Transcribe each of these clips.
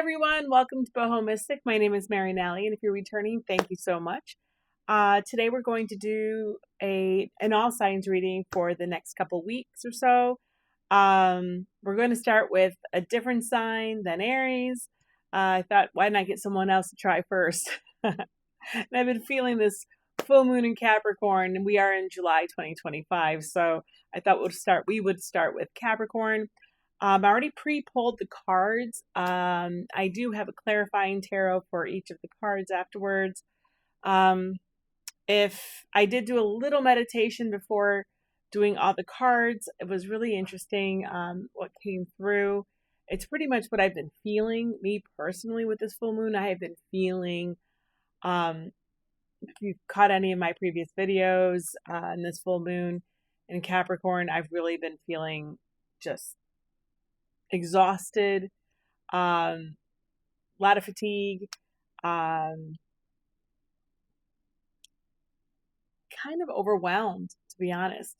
everyone, welcome to BohoMystic. My name is Mary Nally, and if you're returning, thank you so much. Today we're going to do an all signs reading for the next couple weeks or so. We're going to start with a different sign than Aries. I thought, why not get someone else to try first? And I've been feeling this full moon in Capricorn, and we are in July 2025, so I thought we would start with Capricorn. I already pre-pulled the cards. I do have a clarifying tarot for each of the cards afterwards. If I did do a little meditation before doing all the cards, it was really interesting what came through. It's pretty much what I've been feeling, me personally, with this full moon. I have been feeling, if you've caught any of my previous videos in this full moon in Capricorn, I've really been feeling just exhausted, a lot of fatigue, kind of overwhelmed, to be honest.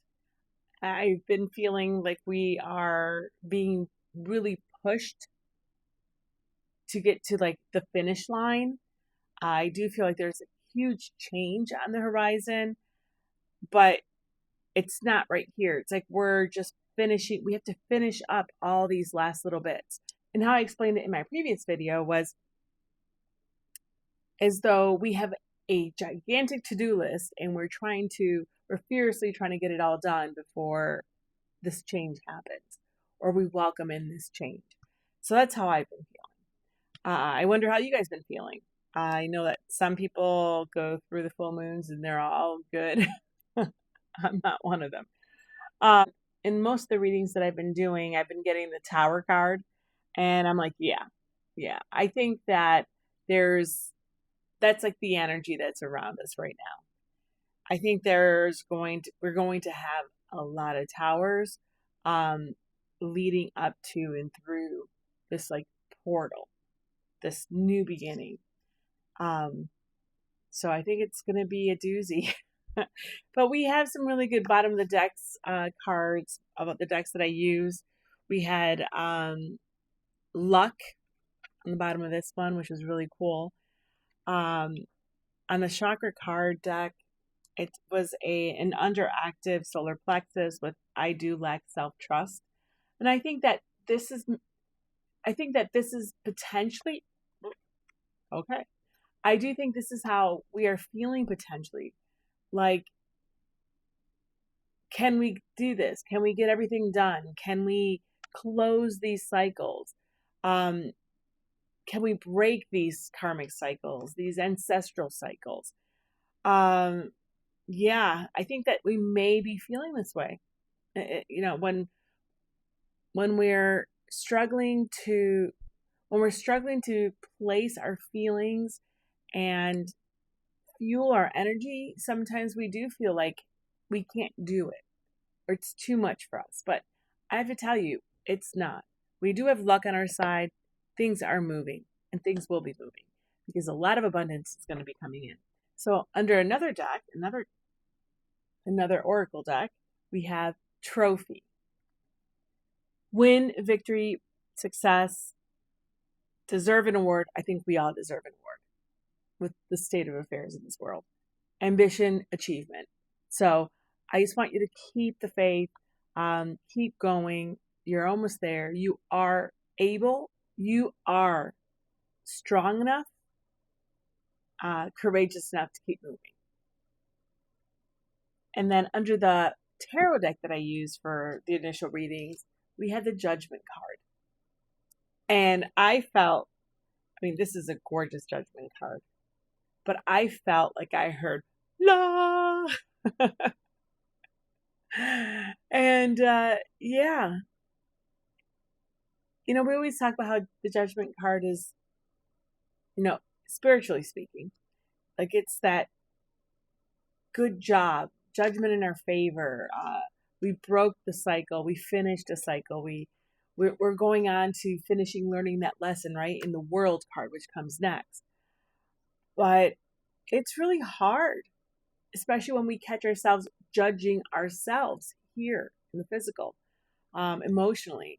I've been feeling like we are being really pushed to get to like the finish line. I do feel like there's a huge change on the horizon, but it's not right here. It's like we're just finishing. We have to finish up all these last little bits. And how I explained it in my previous video was as though we have a gigantic to-do list and we're furiously trying to get it all done before this change happens, or we welcome in this change. So that's how I've been feeling. I wonder how you guys been feeling. I know that some people go through the full moons and they're all good. I'm not one of them. In most of the readings that I've been doing, I've been getting the Tower card, and I'm like, yeah. I think that that's like the energy that's around us right now. I think we're going to have a lot of towers, leading up to and through this like portal, this new beginning. So I think it's going to be a doozy. But we have some really good bottom of the decks cards about the decks that I use. We had Luck on the bottom of this one, which was really cool. On the Chakra card deck, it was an underactive solar plexus with I do lack self-trust. And I think that this is potentially okay. I do think this is how we are feeling potentially. Like, can we do this? Can we get everything done? Can we close these cycles? Can we break these karmic cycles, these ancestral cycles? Yeah, I think that we may be feeling this way. When we're struggling to place our feelings and fuel our energy, sometimes we do feel like we can't do it or it's too much for us. But I have to tell you, it's not. We do have luck on our side. Things are moving, and things will be moving because a lot of abundance is going to be coming in. So under another deck, another oracle deck, we have Trophy. Win, victory, success, deserve an award. I think we all deserve an award with the state of affairs in this world. Ambition, achievement. So I just want you to keep the faith, keep going. You're almost there. You are able, you are strong enough, courageous enough to keep moving. And then under the tarot deck that I use for the initial readings, we had the Judgment card. And this is a gorgeous Judgment card. But I felt like I heard, la! And, yeah. We always talk about how the Judgment card is, spiritually speaking, like it's that good job, judgment in our favor. We broke the cycle. We finished a cycle. We're going on to finishing learning that lesson, right? In the World card, which comes next. But it's really hard, especially when we catch ourselves judging ourselves here in the physical, emotionally,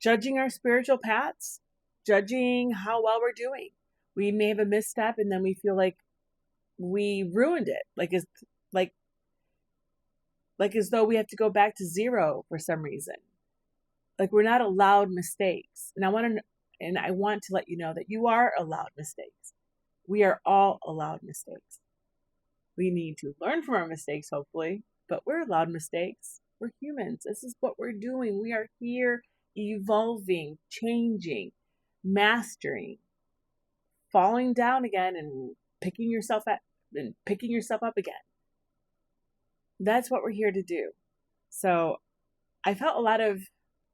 judging our spiritual paths. judging how well we're doing. We may have a misstep and then we feel like we ruined it. Like as though we have to go back to zero for some reason. Like we're not allowed mistakes. And I want to let you know that you are allowed mistakes. We are all allowed mistakes. We need to learn from our mistakes, hopefully, but we're allowed mistakes. We're humans. This is what we're doing. We are here evolving, changing, mastering, falling down again and picking yourself up again. That's what we're here to do. So I felt a lot of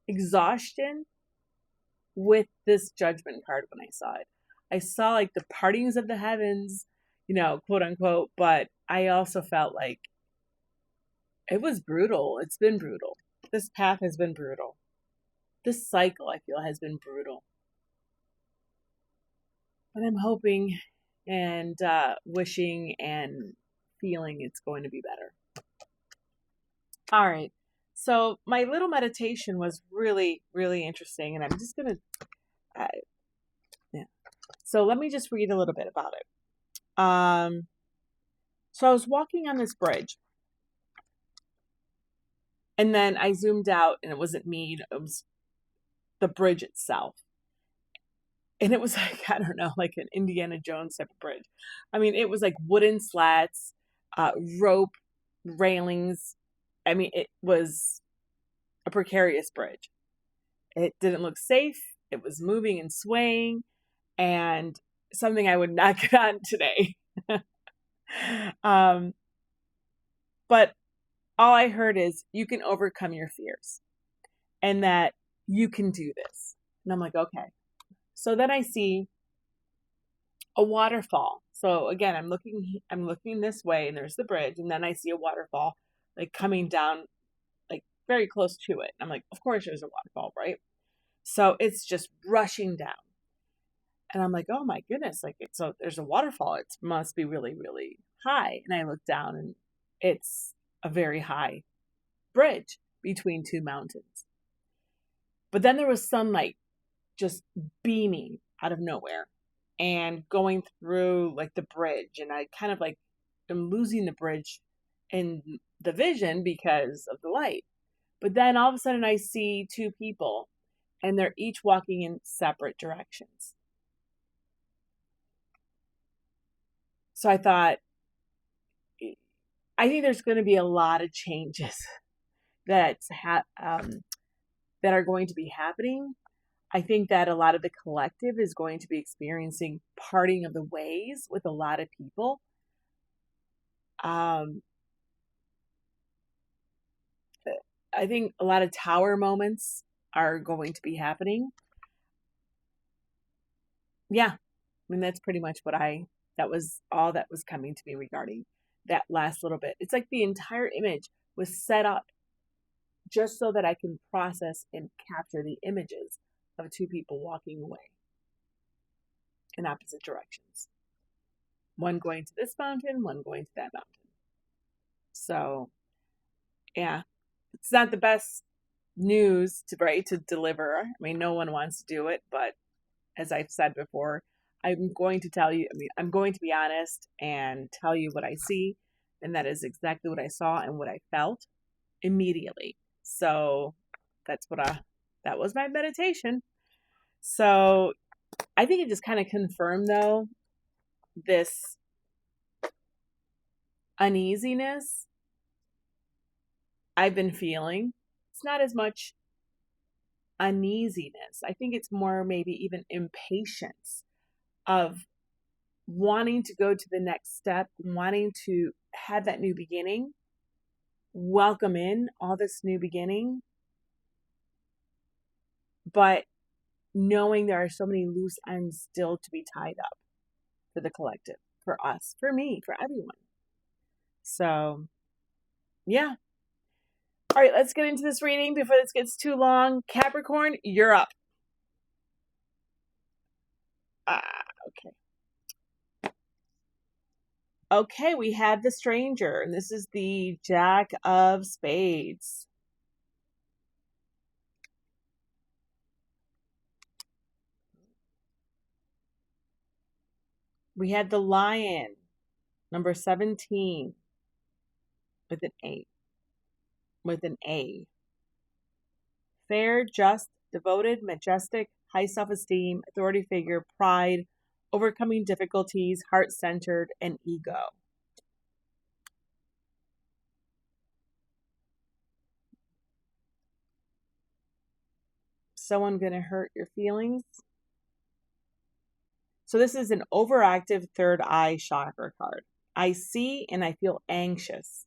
exhaustion with this Judgment card when I saw it. I saw like the partings of the heavens, quote unquote, but I also felt like it was brutal. It's been brutal. This path has been brutal. This cycle, I feel, has been brutal. But I'm hoping and wishing and feeling it's going to be better. All right. So my little meditation was really, really interesting. And I'm just going to, So let me just read a little bit about it. So I was walking on this bridge. And then I zoomed out and it wasn't me. It was the bridge itself. And it was like, I don't know, like an Indiana Jones type of bridge. I mean, it was like wooden slats, rope, railings. I mean, it was a precarious bridge. It didn't look safe. It was moving and swaying, and something I would not get on today. But all I heard is you can overcome your fears and that you can do this. And I'm like, okay. So then I see a waterfall. So again, I'm looking this way and there's the bridge, and then I see a waterfall like coming down like very close to it. I'm like, of course there's a waterfall, right? So it's just rushing down. And I'm like, oh my goodness, so there's a waterfall. It must be really, really high. And I look down and it's a very high bridge between two mountains. But then there was sunlight just beaming out of nowhere and going through like the bridge. And I kind of like am losing the bridge in the vision because of the light. But then all of a sudden I see two people and they're each walking in separate directions. So I thought, I think there's going to be a lot of changes that are going to be happening. I think that a lot of the collective is going to be experiencing parting of the ways with a lot of people. I think a lot of tower moments are going to be happening. Yeah. I mean, that's pretty much that was all that was coming to me regarding that last little bit. It's like the entire image was set up just so that I can process and capture the images of two people walking away in opposite directions. One going to this mountain, one going to that mountain. So, yeah, it's not the best news to deliver. I mean, no one wants to do it, but as I've said before, I'm going to tell you, I'm going to be honest and tell you what I see. And that is exactly what I saw and what I felt immediately. So that was my meditation. So I think it just kind of confirmed, though, this uneasiness I've been feeling. It's not as much uneasiness. I think it's more maybe even impatience of wanting to go to the next step, wanting to have that new beginning, welcome in all this new beginning, but knowing there are so many loose ends still to be tied up for the collective, for us, for me, for everyone. So, yeah. All right, let's get into this reading before this gets too long. Capricorn, you're up. Okay. Okay, we have the Stranger, and this is the Jack of Spades. We had the Lion, number 17, with an A. Fair, just, devoted, majestic, high self-esteem, authority figure, pride, overcoming difficulties, heart-centered, and ego. Someone going to hurt your feelings? So this is an overactive third eye chakra card. I see and I feel anxious.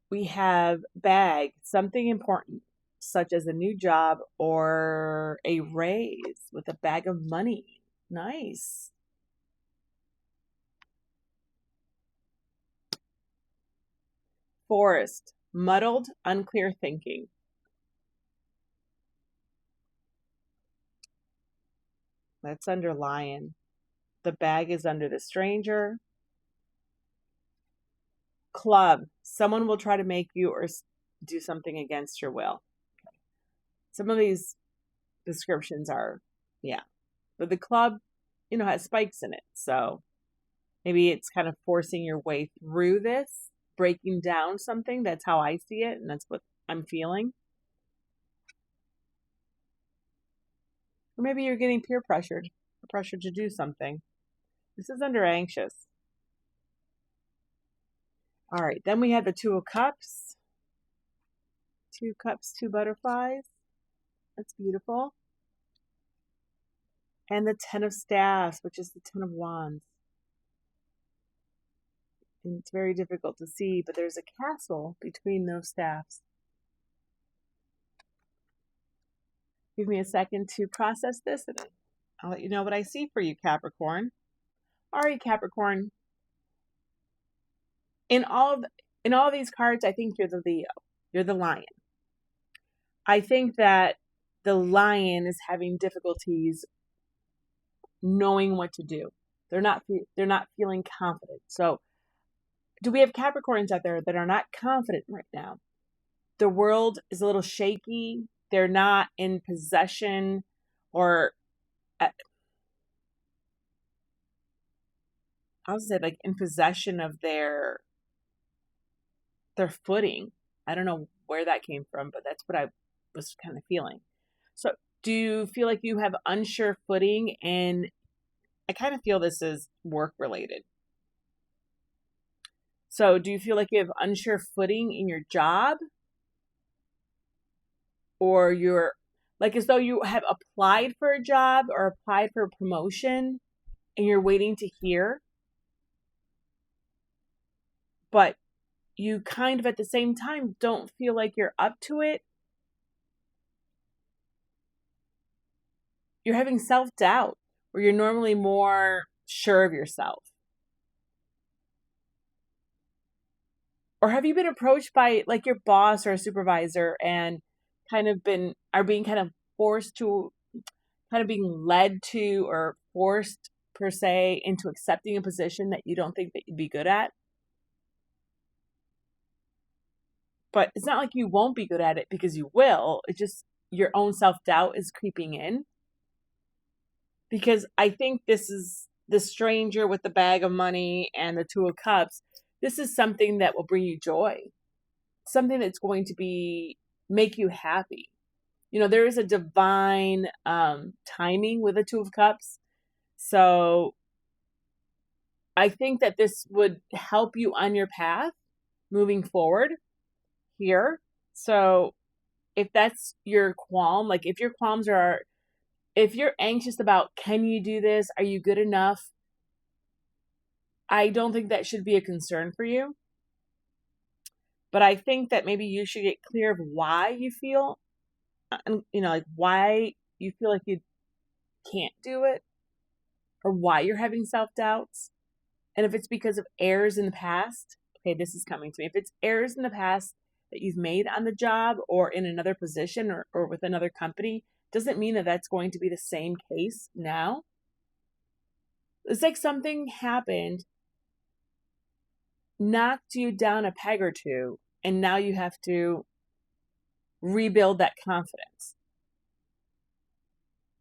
We have bag, something important, such as a new job or a raise with a bag of money. Nice. Forest, muddled, unclear thinking. That's under Lion. The bag is under the stranger. Club, someone will try to make you or do something against your will. Some of these descriptions are, yeah. But the club, has spikes in it. So maybe it's kind of forcing your way through this, breaking down something. That's how I see it, and that's what I'm feeling. Or maybe you're getting peer pressured to do something. This is under anxious. All right, then we have the Two of Cups. 2 cups, 2 butterflies. That's beautiful. And the 10 of Staffs, which is the 10 of Wands. And it's very difficult to see, but there's a castle between those staffs. Give me a second to process this, and I'll let you know what I see for you, Capricorn. All right, Capricorn. In all of these cards, I think you're the Leo. You're the Lion. I think that the Lion is having difficulties knowing what to do. They're not feeling confident. So, do we have Capricorns out there that are not confident right now? The world is a little shaky. They're not in possession or in possession of their footing. I don't know where that came from, but that's what I was kind of feeling. So do you feel like you have unsure footing? And I kind of feel this is work related. So do you feel like you have unsure footing in your job? Or you're like as though you have applied for a job or applied for a promotion and you're waiting to hear? But you kind of at the same time don't feel like you're up to it. You're having self-doubt where you're normally more sure of yourself. Or have you been approached by like your boss or a supervisor and are being kind of forced to, kind of being led to or forced per se into accepting a position that you don't think that you'd be good at? But it's not like you won't be good at it because you will. It's just your own self-doubt is creeping in. Because I think this is the stranger with the bag of money and the 2 of Cups. This is something that will bring you joy. Something that's going to make you happy. There is a divine timing with the 2 of Cups. So I think that this would help you on your path moving forward here. So if that's your qualm, like if your qualms are, if you're anxious about, can you do this? Are you good enough? I don't think that should be a concern for you. But I think that maybe you should get clear of why you feel, like why you feel like you can't do it or why you're having self-doubts. And if it's because of errors in the past, okay, this is coming to me. If it's errors in the past that you've made on the job or in another position or with another company, doesn't mean that that's going to be the same case now. It's like something happened, knocked you down a peg or two, and now you have to rebuild that confidence.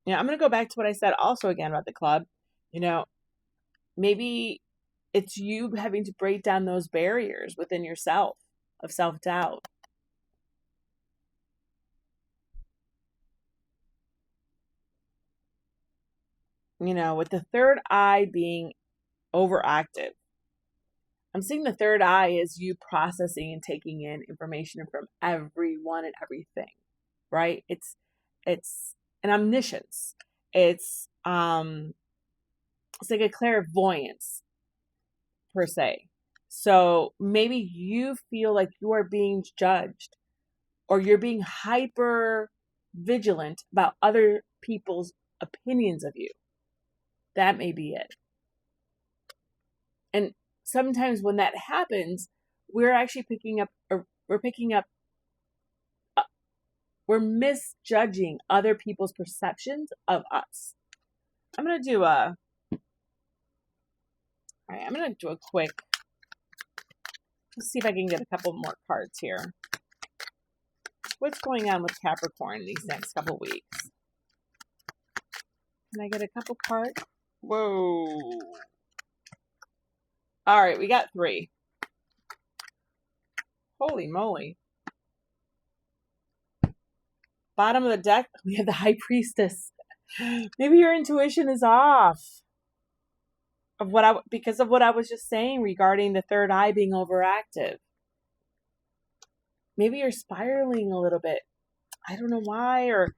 I'm going to go back to what I said also again about the club. Maybe it's you having to break down those barriers within yourself of self-doubt. With the third eye being overactive, I'm seeing the third eye as you processing and taking in information from everyone and everything, right? It's an omniscience. It's like a clairvoyance per se. So maybe you feel like you are being judged, or you're being hyper vigilant about other people's opinions of you. That may be it. And sometimes when that happens, we're actually we're misjudging other people's perceptions of us. I'm going to do a quick, let's see if I can get a couple more cards here. What's going on with Capricorn these next couple weeks? Can I get a couple cards? Whoa. All right, we got 3. Holy moly. Bottom of the deck, we have the High Priestess. Maybe your intuition is off because of what I was just saying regarding the third eye being overactive. Maybe you're spiraling a little bit. I don't know why, or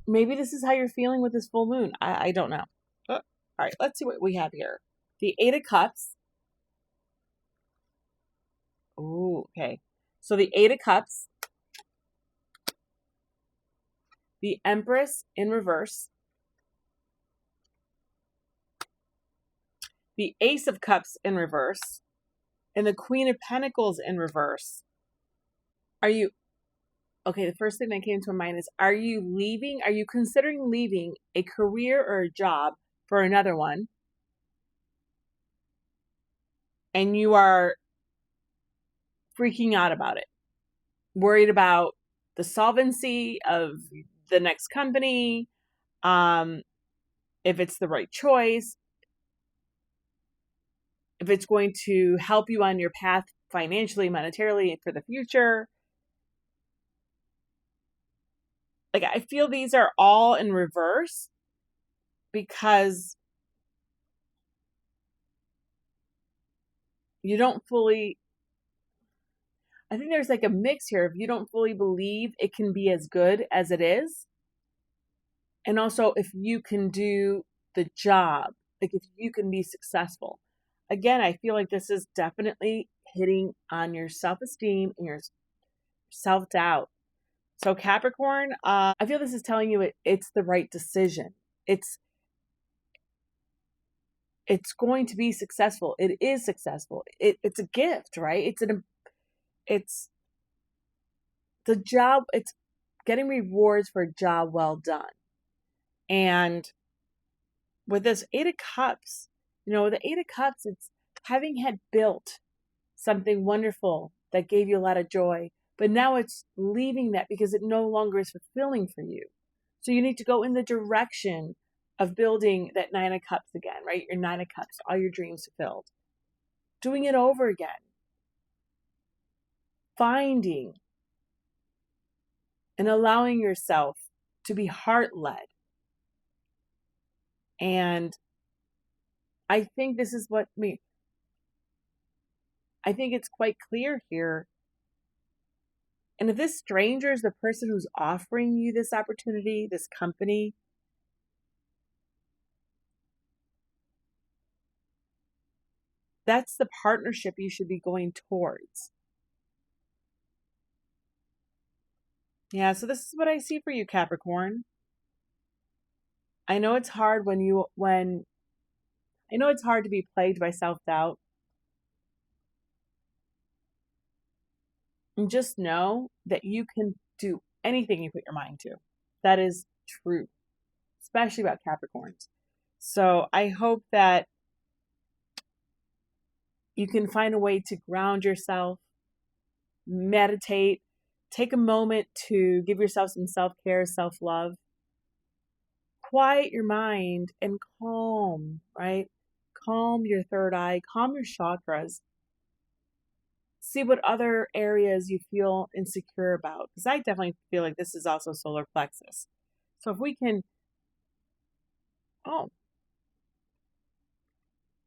maybe this is how you're feeling with this full moon. I don't know. All right, let's see what we have here. The 8 of Cups. Oh, okay. So the 8 of Cups. The Empress in reverse. The Ace of Cups in reverse. And the Queen of Pentacles in reverse. The first thing that came to my mind is, are you considering leaving a career or a job for another one? And you are freaking out about it. Worried about the solvency of the next company, if it's the right choice, if it's going to help you on your path financially, monetarily, for the future. Like, I feel these are all in reverse because you don't fully, I think there's like a mix here. If you don't fully believe it can be as good as it is, and also if you can do the job, like if you can be successful. Again, I feel like this is definitely hitting on your self-esteem and your self-doubt. So Capricorn, I feel this is telling you it's the right decision. It's going to be successful. It is successful. It's a gift, right? It's the job. It's getting rewards for a job well done. And with this 8 of Cups, the 8 of Cups, it's having had built something wonderful that gave you a lot of joy, but now it's leaving that because it no longer is fulfilling for you. So you need to go in the direction of building that 9 of Cups again, right? Your 9 of Cups, all your dreams fulfilled. Doing it over again. Finding and allowing yourself to be heart-led. And I think this is I think it's quite clear here. And if this stranger is the person who's offering you this opportunity, this company, that's the partnership you should be going towards. Yeah, so this is what I see for you, Capricorn. I know it's hard I know it's hard to be plagued by self-doubt. And just know that you can do anything you put your mind to. That is true, especially about Capricorns. So I hope that you can find a way to ground yourself, meditate, take a moment to give yourself some self-care, self-love. Quiet your mind and calm, right? Calm your third eye, calm your chakras. See what other areas you feel insecure about. Because I definitely feel like this is also solar plexus. So if we can,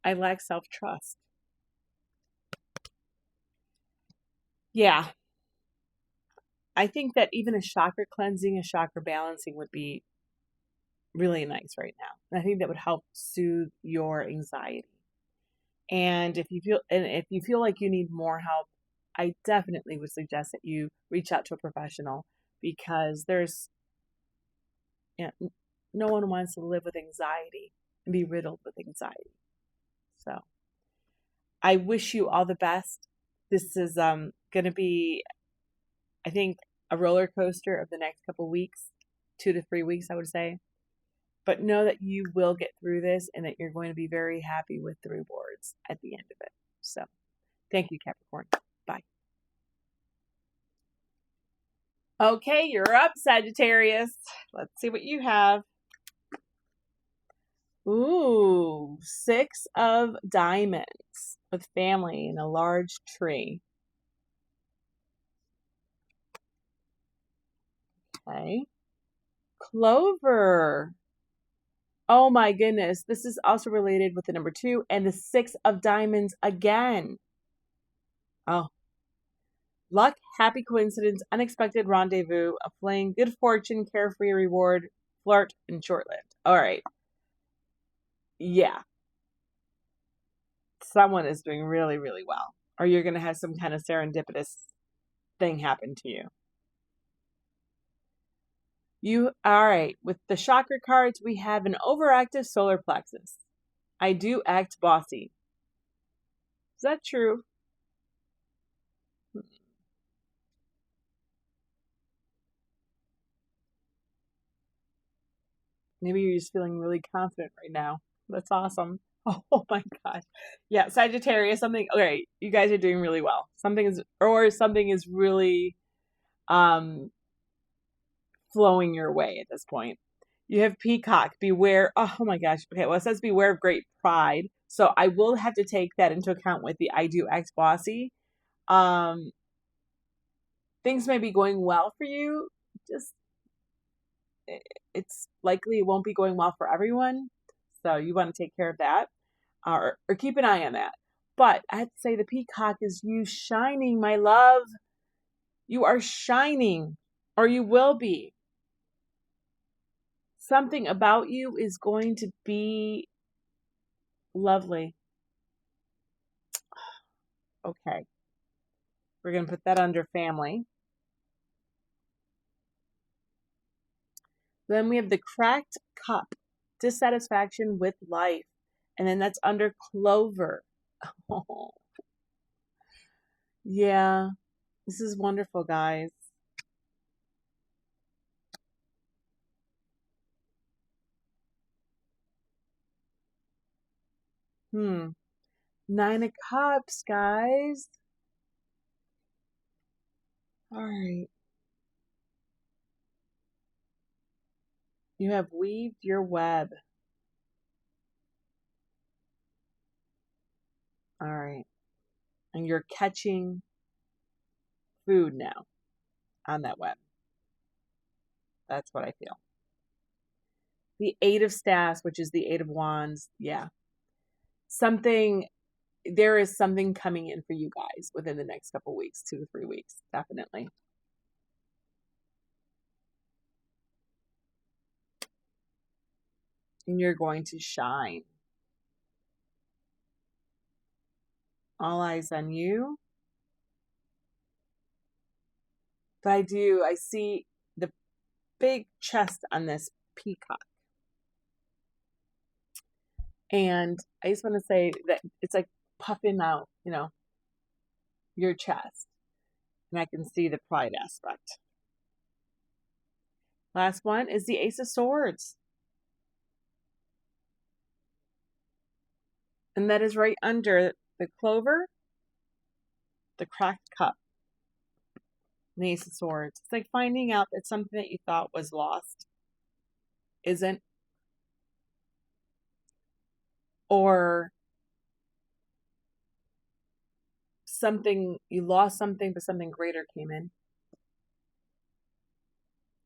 I lack self-trust. Yeah. I think that even a chakra cleansing, a chakra balancing would be really nice right now. And I think that would help soothe your anxiety. And if you feel like you need more help, I definitely would suggest that you reach out to a professional, because there's, no one wants to live with anxiety and be riddled with anxiety. So I wish you all the best. This is going to be, I think, a roller coaster of the next couple weeks, 2 to 3 weeks, I would say. But know that you will get through this and that you're going to be very happy with the rewards at the end of it. So thank you, Capricorn. Bye. Okay, you're up, Sagittarius. Let's see what you have. Ooh, 6 of diamonds with family and a large tree. Okay. Clover. Oh my goodness. This is also related with the number 2 and the 6 of diamonds again. Oh. Luck, happy coincidence, unexpected rendezvous, a fling, good fortune, carefree reward, flirt, and short-lived. All right. Yeah. Someone is doing really, really well. Or you're going to have some kind of serendipitous thing happen to you. All right. With the chakra cards, we have an overactive solar plexus. I do act bossy. Is that true? Maybe you're just feeling really confident right now. That's awesome. Oh my gosh. Yeah, Sagittarius, something, okay, you guys are doing really well. Something is really flowing your way at this point. You have Peacock, beware. Oh my gosh. Okay, well, it says beware of great pride. So I will have to take that into account with the I do act bossy. Things may be going well for you. Just, it's likely it won't be going well for everyone. So you want to take care of that, or keep an eye on that. But I have to say the Peacock is you shining, my love. You are shining, or you will be. Something about you is going to be lovely. Okay. We're going to put that under family. Then we have the cracked cup, dissatisfaction with life. And then that's under Clover. Oh. Yeah, this is wonderful, guys. Nine of Cups, guys. All right. You have weaved your web. All right. And you're catching food now on that web. That's what I feel. The 8 of Staffs, which is the 8 of Wands. Yeah. There is something coming in for you guys within the next couple weeks, 2 to 3 weeks. Definitely. And you're going to shine. All eyes on you. But I see the big chest on this peacock. And I just want to say that it's like puffing out, your chest. And I can see the pride aspect. Last one is the Ace of Swords. And that is right under the Clover, the cracked cup. An Ace of Swords. It's like finding out that something that you thought was lost isn't. Or something, you lost something, but something greater came in.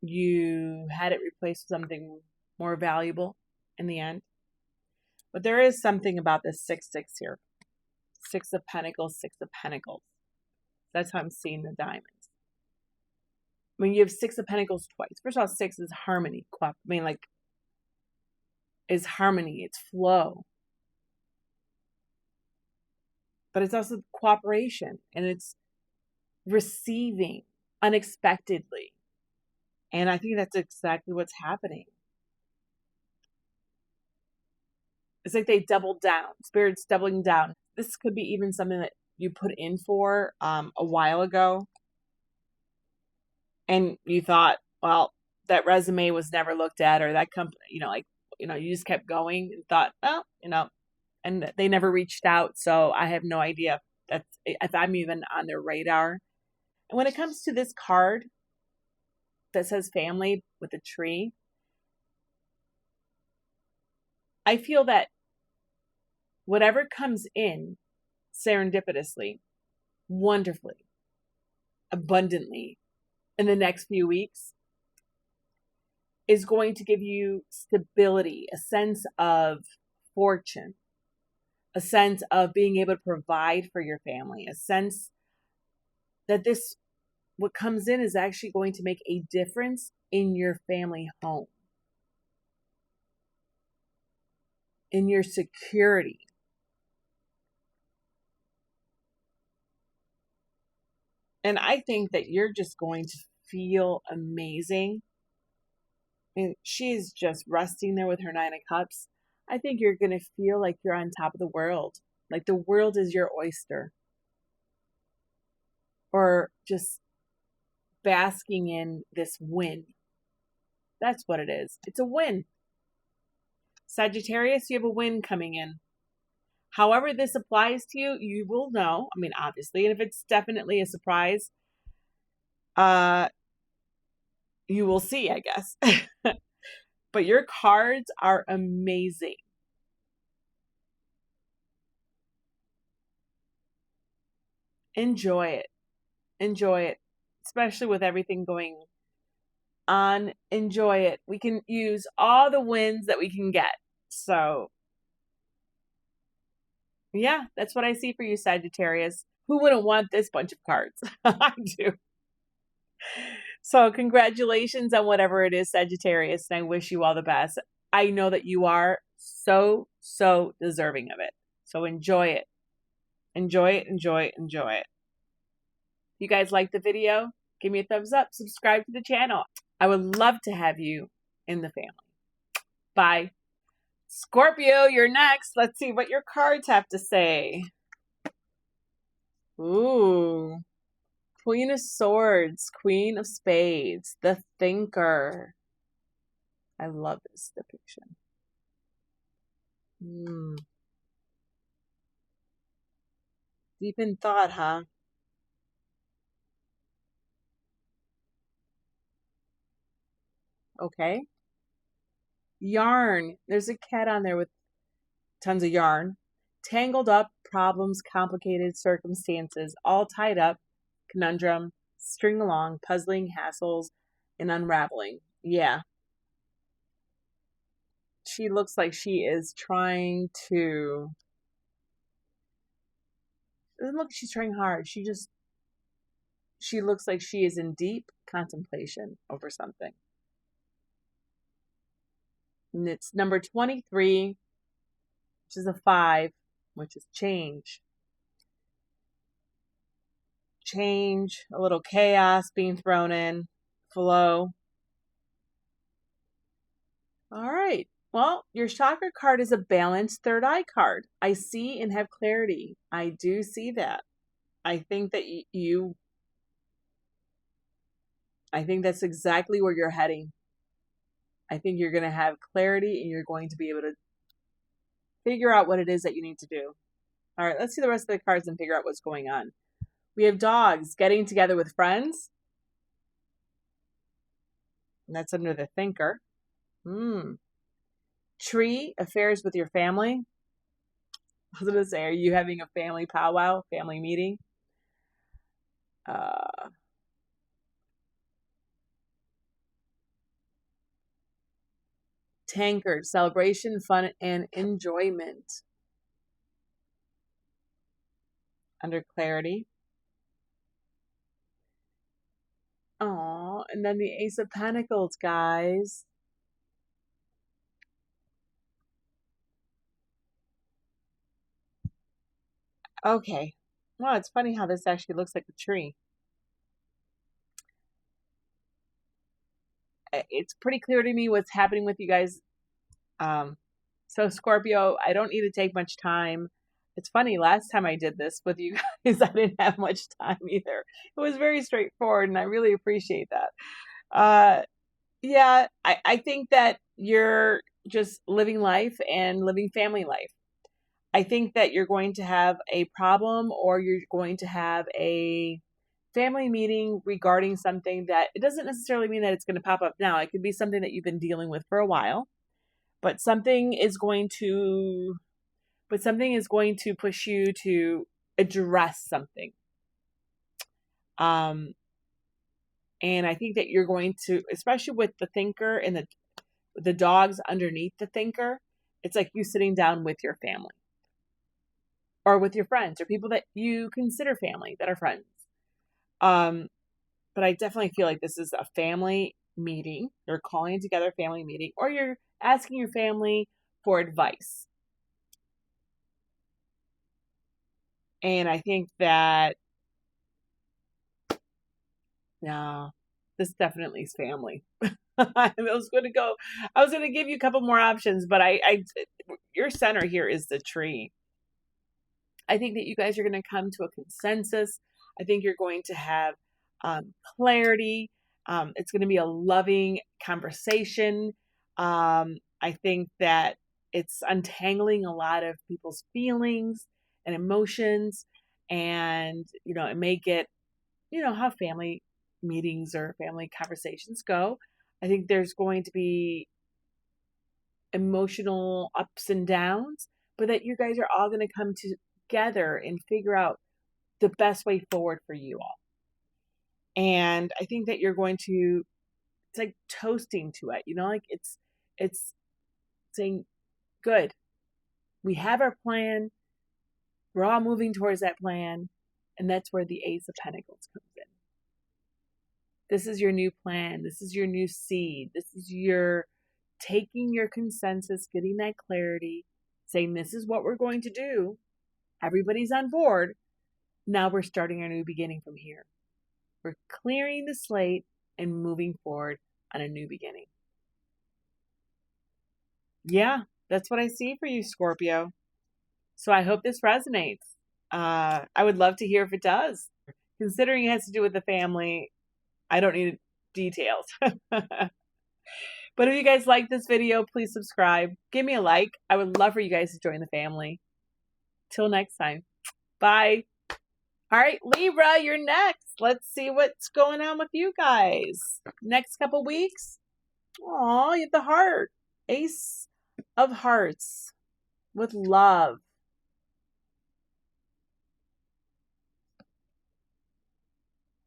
You had it replaced with something more valuable in the end. But there is something about this 6-6 here. 6 of Pentacles, 6 of Pentacles. That's how I'm seeing the diamonds. When you have 6 of Pentacles twice. First of all, 6 is harmony. Is harmony. It's flow. But it's also cooperation. And it's receiving unexpectedly. And I think that's exactly what's happening. It's like they doubled down. Spirit's doubling down. This could be even something that you put in for a while ago. And you thought, well, that resume was never looked at, or that company, you just kept going and thought, well, and they never reached out. So I have no idea if I'm even on their radar. And when it comes to this card that says family with a tree, I feel that whatever comes in serendipitously, wonderfully, abundantly in the next few weeks is going to give you stability, a sense of fortune, a sense of being able to provide for your family, a sense that what comes in is actually going to make a difference in your family home, in your security. And I think that you're just going to feel amazing. I mean, she's just resting there with her 9 of Cups. I think you're going to feel like you're on top of the world. Like the world is your oyster. Or just basking in this win. That's what it is. It's a win. Sagittarius, you have a win coming in. However this applies to you, you will know. I mean, obviously. And if it's definitely a surprise, you will see, I guess. But your cards are amazing. Enjoy it. Enjoy it. Especially with everything going on. Enjoy it. We can use all the wins that we can get. So, yeah, that's what I see for you, Sagittarius. Who wouldn't want this bunch of cards? I do. So congratulations on whatever it is, Sagittarius, and I wish you all the best. I know that you are so, so deserving of it. So enjoy it. Enjoy it, enjoy it, enjoy it. If you guys like the video, give me a thumbs up. Subscribe to the channel. I would love to have you in the family. Bye. Scorpio, you're next. Let's see what your cards have to say. Ooh. Queen of Swords, Queen of Spades, the Thinker. I love this depiction. Deep in thought, huh? Okay. Yarn. There's a cat on there with tons of yarn. Tangled up, problems, complicated circumstances, all tied up, conundrum, string along, puzzling, hassles, and unraveling. Yeah. She looks like she is trying to... Doesn't look like she's trying hard. She looks like she is in deep contemplation over something. And it's number 23, which is a 5, which is change. Change, a little chaos being thrown in, flow. All right. Well, your chakra card is a balanced third eye card. I see and have clarity. I do see that. I think that I think that's exactly where you're heading. I think you're going to have clarity and you're going to be able to figure out what it is that you need to do. All right, let's see the rest of the cards and figure out what's going on. We have dogs, getting together with friends, And that's under the thinker. Tree, affairs with your family. I was going to say, are you having a family powwow, family meeting? Tankard, celebration, fun, and enjoyment. Under clarity. Oh, and then the Ace of Pentacles, guys. Okay. Well, it's funny how this actually looks like a tree. It's pretty clear to me what's happening with you guys. So Scorpio, I don't need to take much time. It's funny, last time I did this with you guys, I didn't have much time either. It was very straightforward, and I really appreciate that. Yeah, I think that you're just living life and living family life. I think that you're going to have a problem, or you're going to have a family meeting regarding something that, it doesn't necessarily mean that it's going to pop up now. It could be something that you've been dealing with for a while, but something is going to push you to address something. And I think that you're going to, especially with the thinker and the dogs underneath the thinker, it's like you sitting down with your family or with your friends or people that you consider family that are friends. But I definitely feel like this is a family meeting. You're calling together a family meeting, or you're asking your family for advice. And I think that, no, this definitely is family. I was going to give you a couple more options, but your center here is the tree. I think that you guys are going to come to a consensus. I think you're going to have clarity. It's going to be a loving conversation. I think that it's untangling a lot of people's feelings and emotions. And, it may get, how family meetings or family conversations go. I think there's going to be emotional ups and downs, but that you guys are all going to come together and figure out the best way forward for you all. And I think that you're going to, it's like toasting to it, like it's saying, good, we have our plan, we're all moving towards that plan. And that's where the Ace of Pentacles comes in. This is your new plan. This is your new seed. This is your taking your consensus, getting that clarity, saying this is what we're going to do. Everybody's on board. Now we're starting a new beginning from here. We're clearing the slate and moving forward on a new beginning. Yeah, that's what I see for you, Scorpio. So I hope this resonates. I would love to hear if it does. Considering it has to do with the family, I don't need details. But if you guys like this video, please subscribe. Give me a like. I would love for you guys to join the family. Till next time. Bye. All right, Libra, you're next. Let's see what's going on with you guys. Next couple weeks. Aw, you have the heart. Ace of Hearts with love.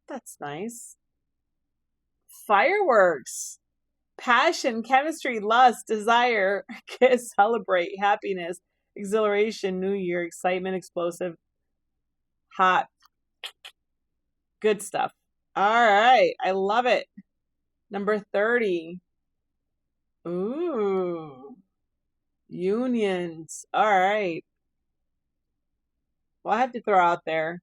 That's nice. Fireworks. Passion, chemistry, lust, desire, kiss, celebrate, happiness, exhilaration, new year, excitement, explosive, hot. Good stuff. All right. I love it. Number 30. Ooh. Unions. All right. Well, I have to throw out there,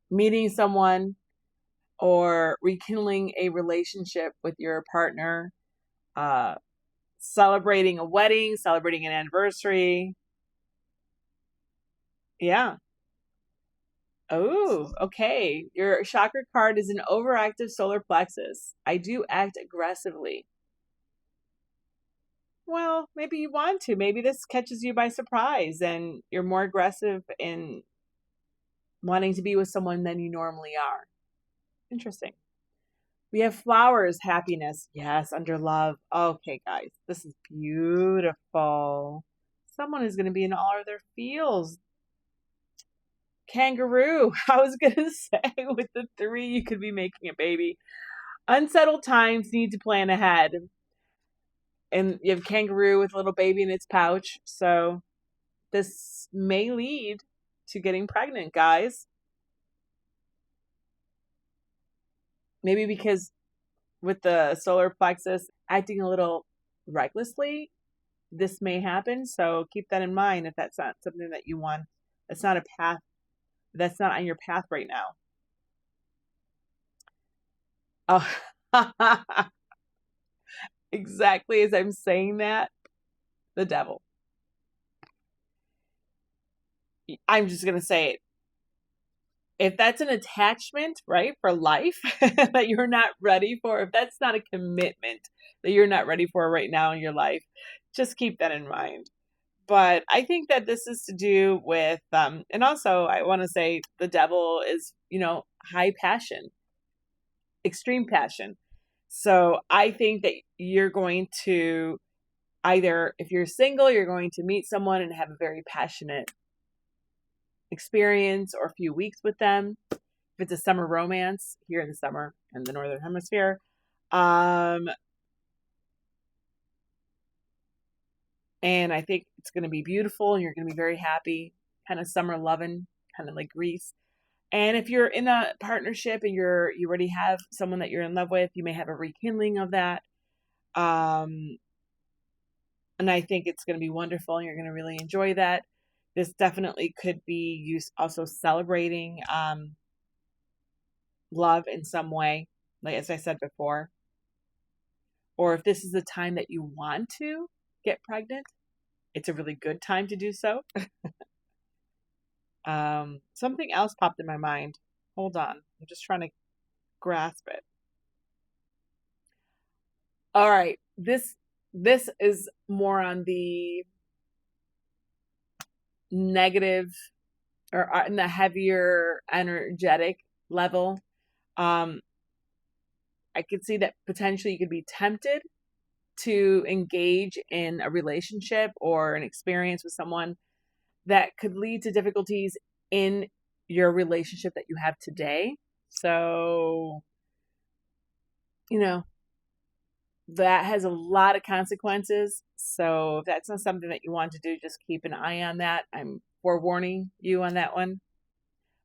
meeting someone or rekindling a relationship with your partner, celebrating a wedding, celebrating an anniversary. Yeah. Oh, okay. Your chakra card is an overactive solar plexus. I do act aggressively. Well, maybe you want to. Maybe this catches you by surprise and you're more aggressive in wanting to be with someone than you normally are. Interesting. We have flowers, happiness. Yes, under love. Okay, guys, this is beautiful. Someone is going to be in all of their feels. Kangaroo. I was going to say with the 3, you could be making a baby. Unsettled times, need to plan ahead. And you have kangaroo with a little baby in its pouch. So this may lead to getting pregnant, guys. Maybe because with the solar plexus acting a little recklessly, this may happen. So keep that in mind if that's not something that you want. That's not a path. That's not on your path right now. Oh, exactly as I'm saying that, the devil. I'm just going to say it. If that's an attachment, right, for life that you're not ready for, if that's not a commitment that you're not ready for right now in your life, just keep that in mind. But I think that this is to do with, and also I want to say the devil is, high passion, extreme passion. So I think that you're going to either, if you're single, you're going to meet someone and have a very passionate experience or a few weeks with them. If it's a summer romance here in the summer in the Northern Hemisphere, and I think it's going to be beautiful and you're going to be very happy, kind of summer loving, kind of like Greece. And if you're in a partnership and you already have someone that you're in love with, you may have a rekindling of that. And I think it's going to be wonderful and you're going to really enjoy that. This definitely could be you also celebrating love in some way, like as I said before. Or if this is the time that you want to get pregnant, it's a really good time to do so. Something else popped in my mind. Hold on. I'm just trying to grasp it. All right. This is more on the negative or in the heavier energetic level. I could see that potentially you could be tempted to engage in a relationship or an experience with someone that could lead to difficulties in your relationship that you have today. So, that has a lot of consequences. So if that's not something that you want to do, just keep an eye on that. I'm forewarning you on that one.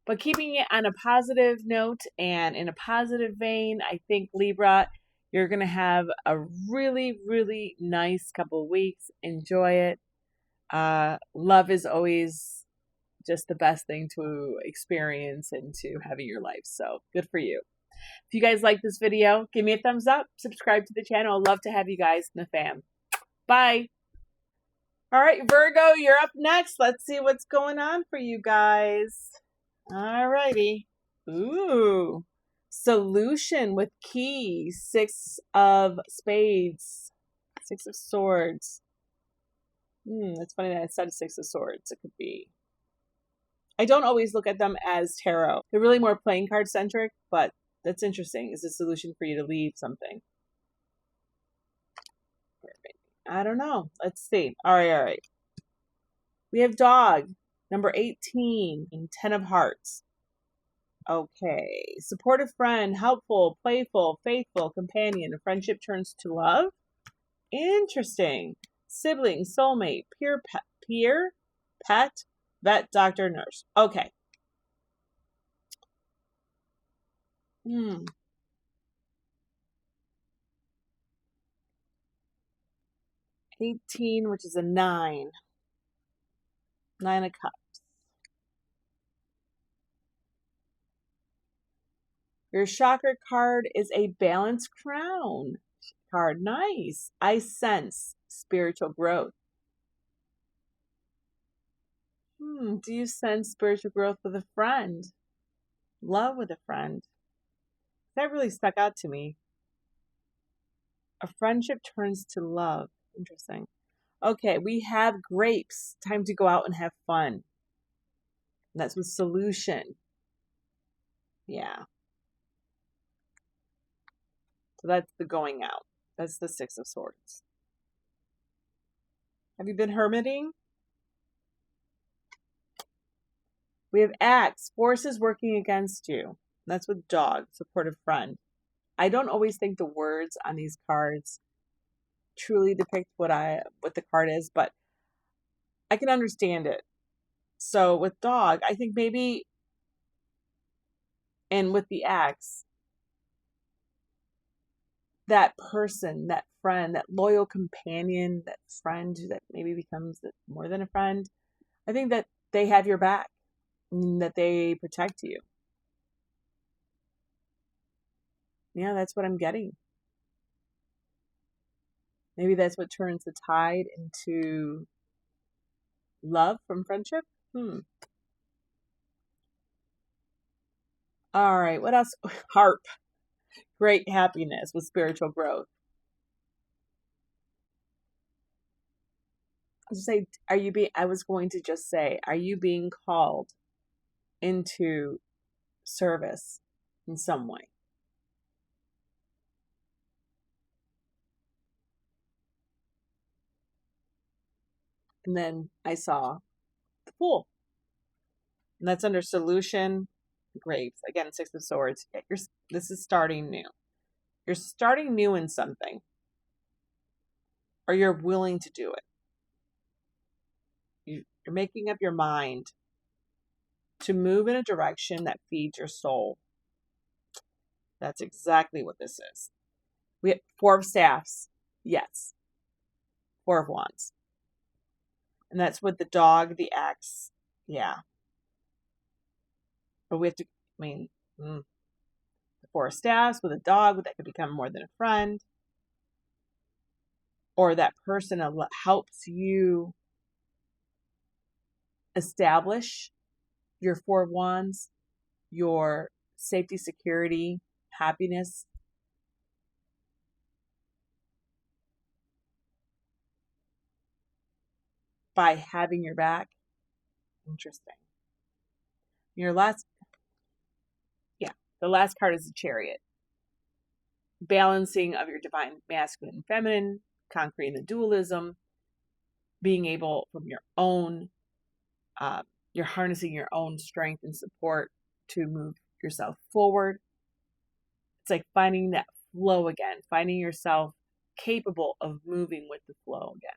But keeping it on a positive note and in a positive vein, I think, Libra, you're going to have a really, really nice couple of weeks. Enjoy it. Love is always just the best thing to experience and to have in your life. So good for you. If you guys like this video, give me a thumbs up, subscribe to the channel. I'd love to have you guys in the fam. Bye. All right, Virgo, you're up next. Let's see what's going on for you guys. All righty. Ooh. Solution with key. 6 of spades. 6 of swords. That's funny that I said 6 of swords. It could be. I don't always look at them as tarot. They're really more playing card centric, but that's interesting. Is a solution for you to leave something? I don't know. Let's see. All right. We have dog, number 18, and 10 of hearts. Okay. Supportive friend, helpful, playful, faithful, companion. Friendship turns to love. Interesting. Sibling, soulmate, peer, pet, vet, doctor, nurse. Okay. 18, which is a 9. 9 of cups. Your chakra card is a balanced crown card. Nice. I sense spiritual growth. Do you sense spiritual growth with a friend? Love with a friend? That really stuck out to me. A friendship turns to love. Interesting. Okay, we have grapes. Time to go out and have fun. And that's with solution. Yeah. So that's the going out. That's the Six of Swords. Have you been hermiting? We have Axe, forces working against you. That's with dog, supportive friend. I don't always think the words on these cards truly depict what the card is, but I can understand it. So with dog, I think maybe, and with the Axe, that person, that friend, that loyal companion, that friend that maybe becomes more than a friend, I think that they have your back and that they protect you. Yeah, that's what I'm getting. Maybe that's what turns the tide into love from friendship. All right, what else? Harp. Great happiness with spiritual growth. I was going to just say, are you being called into service in some way? And then I saw the Fool. And that's under solution, graves. Again, Six of Swords. This is starting new. You're starting new in something. Or you're willing to do it. You're making up your mind to move in a direction that feeds your soul. That's exactly what this is. We have Four of Staffs. Yes. Four of Wands. And that's with the dog, the axe. Yeah. But we have to, the Four of Staffs with a dog that could become more than a friend. Or that person helps you establish your Four of Wands, your safety, security, happiness. By having your back. Interesting. The last card is the Chariot. Balancing of your divine masculine and feminine, conquering the dualism, being able from your own, you're harnessing your own strength and support to move yourself forward. It's like finding that flow again, finding yourself capable of moving with the flow again.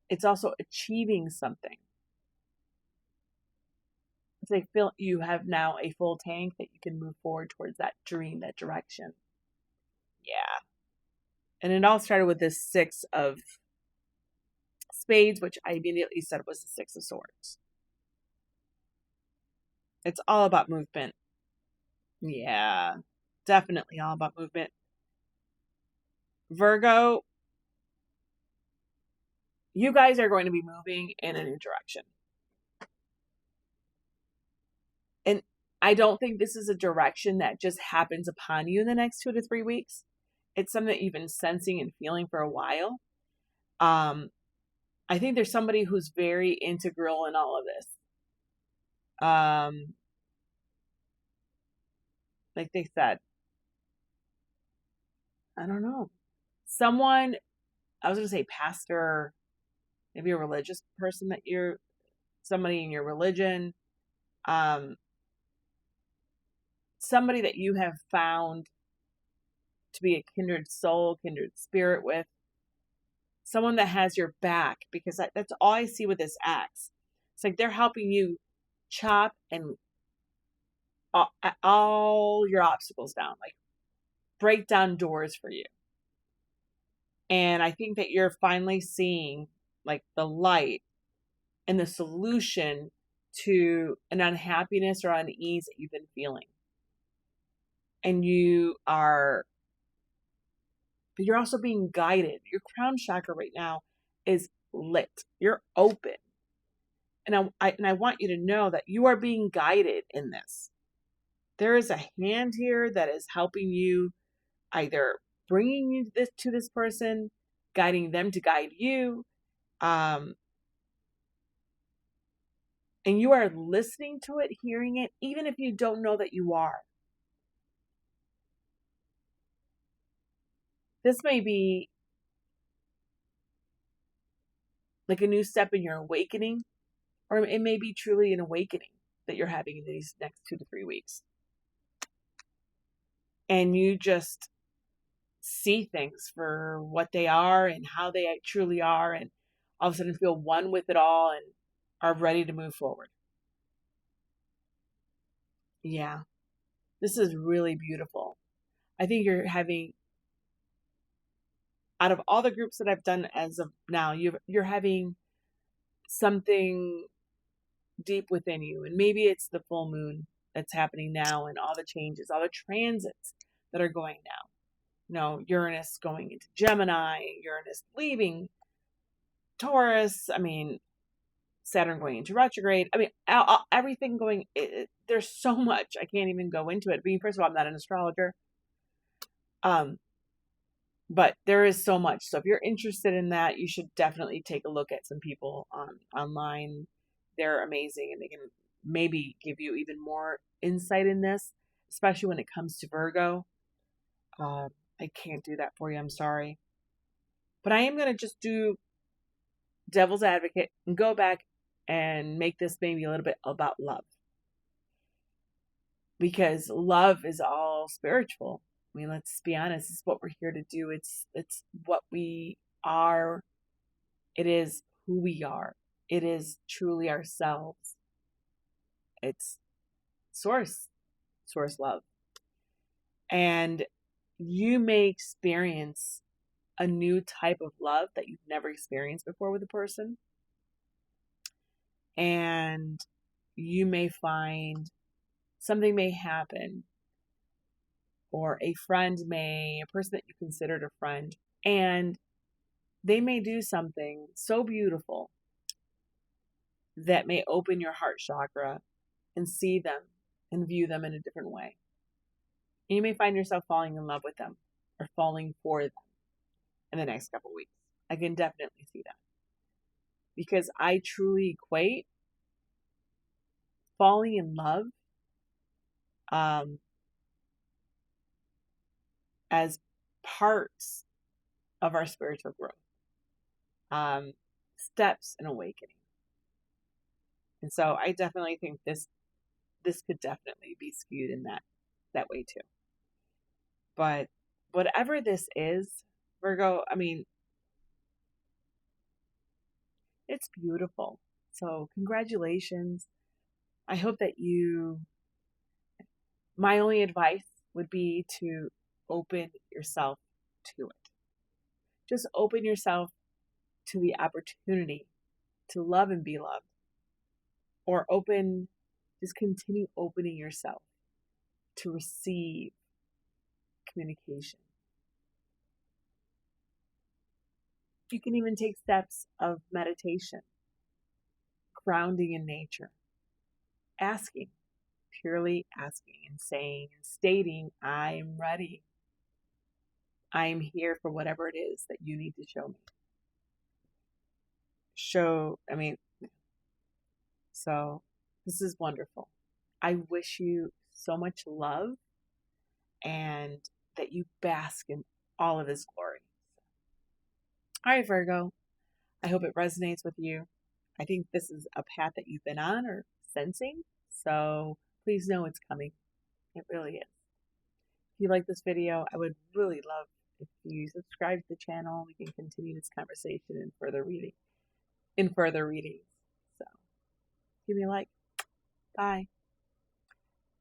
It's also achieving something. It's like you have now a full tank that you can move forward towards that dream, that direction. Yeah. And it all started with this Six of Spades, which I immediately said was the Six of Swords. It's all about movement. Yeah, definitely all about movement. Virgo, you guys are going to be moving in a new direction. And I don't think this is a direction that just happens upon you in the next 2 to 3 weeks. It's something that you've been sensing and feeling for a while. I think there's somebody who's very integral in all of this. Like they said, I don't know. Someone, I was going to say pastor, maybe a religious person somebody in your religion, somebody that you have found to be a kindred soul, kindred spirit with, someone that has your back, because that's all I see with this axe. It's like they're helping you chop and all your obstacles down, like break down doors for you. And I think that you're finally seeing like the light and the solution to an unhappiness or unease that you've been feeling. And you're also being guided. Your crown chakra right now is lit. You're open. And I want you to know that you are being guided in this. There is a hand here that is helping you, either bringing you to this person, guiding them to guide you, and you are listening to it, hearing it, even if you don't know that you are. this may be like a new step in your awakening, or it may be truly an awakening that you're having in these next 2 to 3 weeks. And you just see things for what they are and how they truly are, and all of a sudden feel one with it all and are ready to move forward. Yeah, this is really beautiful. I think you're having, out of all the groups that I've done as of now, you're having something deep within you. And maybe it's the full moon that's happening now and all the changes, all the transits that are going now. You know, Uranus going into Gemini, Uranus leaving Taurus. I mean, Saturn going into retrograde. I mean, everything going, there's so much. I can't even go into it. I mean, first of all, I'm not an astrologer. But there is so much. So if you're interested in that, you should definitely take a look at some people online. They're amazing, and they can maybe give you even more insight in this, especially when it comes to Virgo. I can't do that for you. I'm sorry. But I am going to just do devil's advocate and go back and make this maybe a little bit about love. Because love is all spiritual. I mean, let's be honest, it's what we're here to do. It's what we are. It is who we are. It is truly ourselves. It's source love. And you may experience a new type of love that you've never experienced before with a person. And you may find something may happen, or a person that you considered a friend, and they may do something so beautiful that may open your heart chakra and see them and view them in a different way. And you may find yourself falling in love with them or falling for them in the next couple weeks. I can definitely see that. Because I truly equate falling in love as parts of our spiritual growth, steps in awakening. And so I definitely think this could definitely be skewed in that way too. But whatever this is, Virgo, I mean, it's beautiful. So congratulations. I hope that my only advice would be to open yourself to it. Just open yourself to the opportunity to love and be loved. Or just continue opening yourself to receive communication. You can even take steps of meditation, grounding in nature, purely asking and saying and stating, I'm ready. I'm here for whatever it is that you need to show me. So this is wonderful. I wish you so much love and that you bask in all of his glory. All right, Virgo, I hope it resonates with you. I think this is a path that you've been on or sensing, so please know it's coming. It really is. If you like this video, I would really love if you subscribe to the channel. We can continue this conversation in further readings. So give me a like. Bye.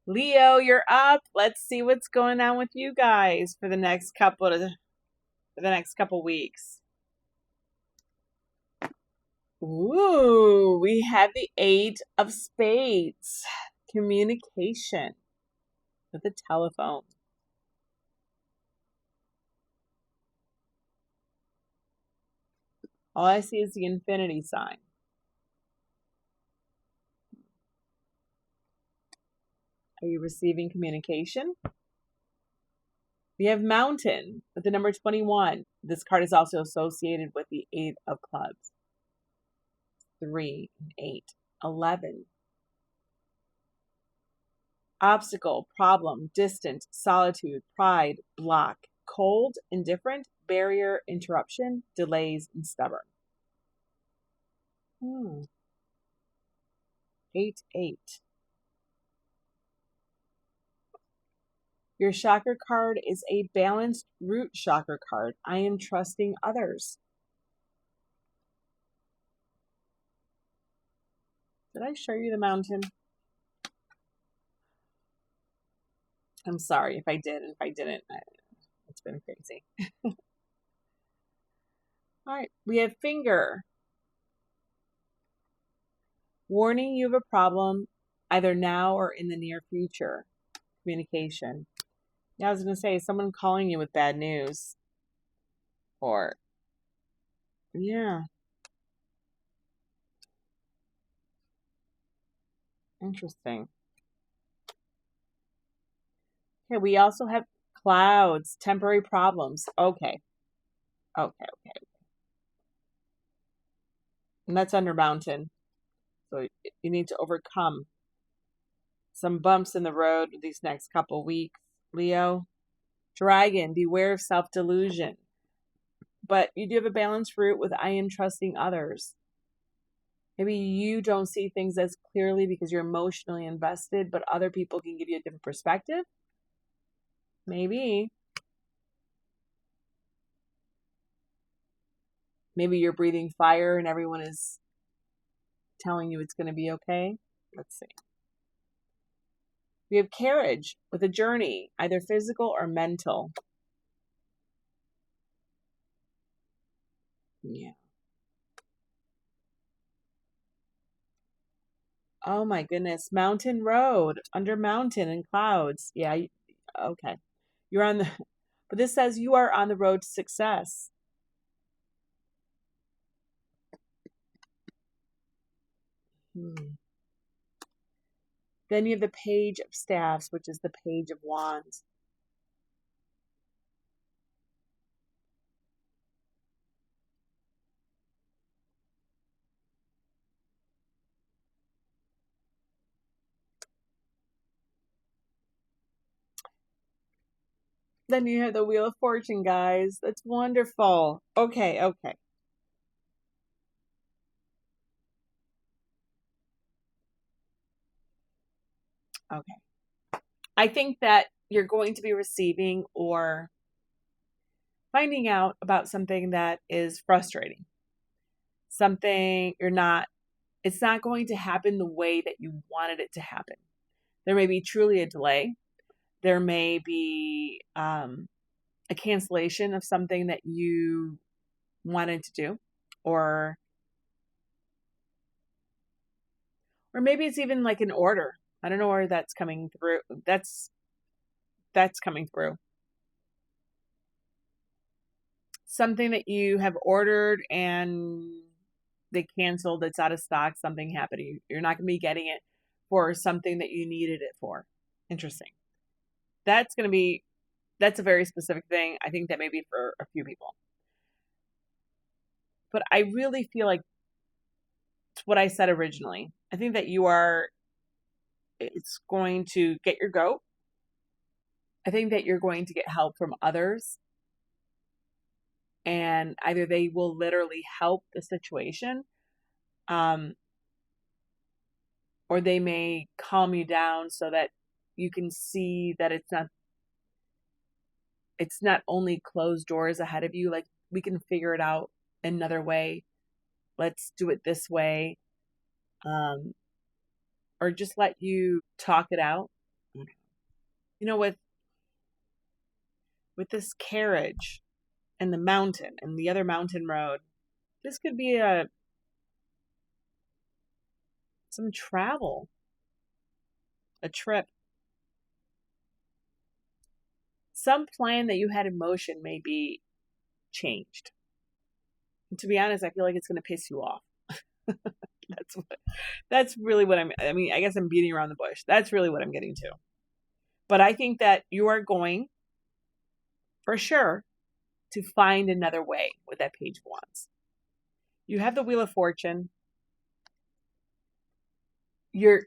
Leo, you're up. Let's see what's going on with you guys for the next couple weeks. Ooh, we have the 8 of Spades. Communication with the telephone. All I see is the infinity sign. Are you receiving communication? We have Mountain with the number 21. This card is also associated with the 8 of Clubs. 3 and 8. 11. Obstacle, problem, distant, solitude, pride, block, cold, indifferent, barrier, interruption, delays, and stubborn. 8-8. Your chakra card is a balanced root chakra card. I am trusting others. Did I show you the mountain? I'm sorry if I did, and if I didn't, it's been crazy. All right, we have finger. Warning you of a problem either now or in the near future. Communication. Yeah, I was going to say, someone calling you with bad news. Or, yeah. Interesting. Okay, we also have clouds, temporary problems. Okay. And that's under mountain. So you need to overcome some bumps in the road these next couple weeks. Leo. Dragon, beware of self-delusion. But you do have a balanced root with I am trusting others. Maybe you don't see things as clearly because you're emotionally invested, but other people can give you a different perspective. Maybe. Maybe you're breathing fire and everyone is telling you it's going to be okay. Let's see. We have carriage with a journey, either physical or mental. Yeah. Oh my goodness. Mountain road, under mountain and clouds. Yeah. Okay. You're on the, but this says you are on the road to success. Then you have the Page of Staffs, which is the Page of Wands. Then you have the Wheel of Fortune, guys. That's wonderful. Okay. I think that you're going to be receiving or finding out about something that is frustrating. Something it's not going to happen the way that you wanted it to happen. There may be truly a delay. There may be a cancellation of something that you wanted to do, or maybe it's even like an order. I don't know where that's coming through. That's coming through. Something that you have ordered and they canceled, it's out of stock, something happened. You're not going to be getting it for something that you needed it for. Interesting. That's a very specific thing. I think that may be for a few people. But I really feel like it's what I said originally. I think that it's going to get your goat. I think that you're going to get help from others. And either they will literally help the situation, or they may calm you down so that you can see that it's not only closed doors ahead of you. Like, we can figure it out another way. Let's do it this way. Or just let you talk it out. With this carriage and the mountain and the other mountain road, this could be some travel, a trip. Some plan that you had in motion may be changed. And to be honest, I feel like it's going to piss you off. That's really what I guess I'm beating around the bush. That's really what I'm getting to. But I think that you are going, for sure, to find another way with that Page of Wands. You have the Wheel of Fortune. You're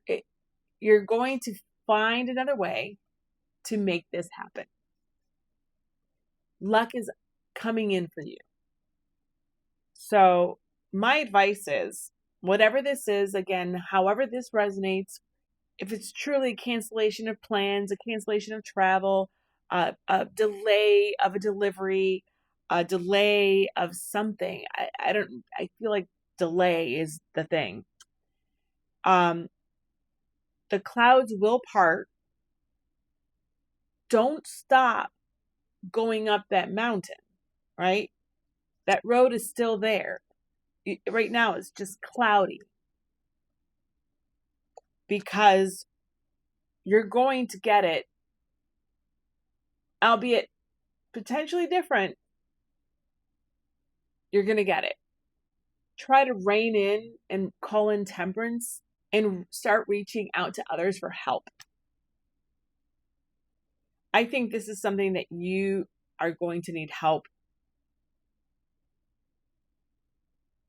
going to find another way to make this happen. Luck is coming in for you. So my advice is, whatever this is, again, however this resonates, if it's truly a cancellation of plans, a cancellation of travel, a delay of a delivery, a delay of something, I feel like delay is the thing. The clouds will part. Don't stop going up that mountain, right? That road is still there. Right now it's just cloudy because you're going to get it, albeit potentially different. You're going to get it. Try to rein in and call in temperance and start reaching out to others for help. I think this is something that you are going to need help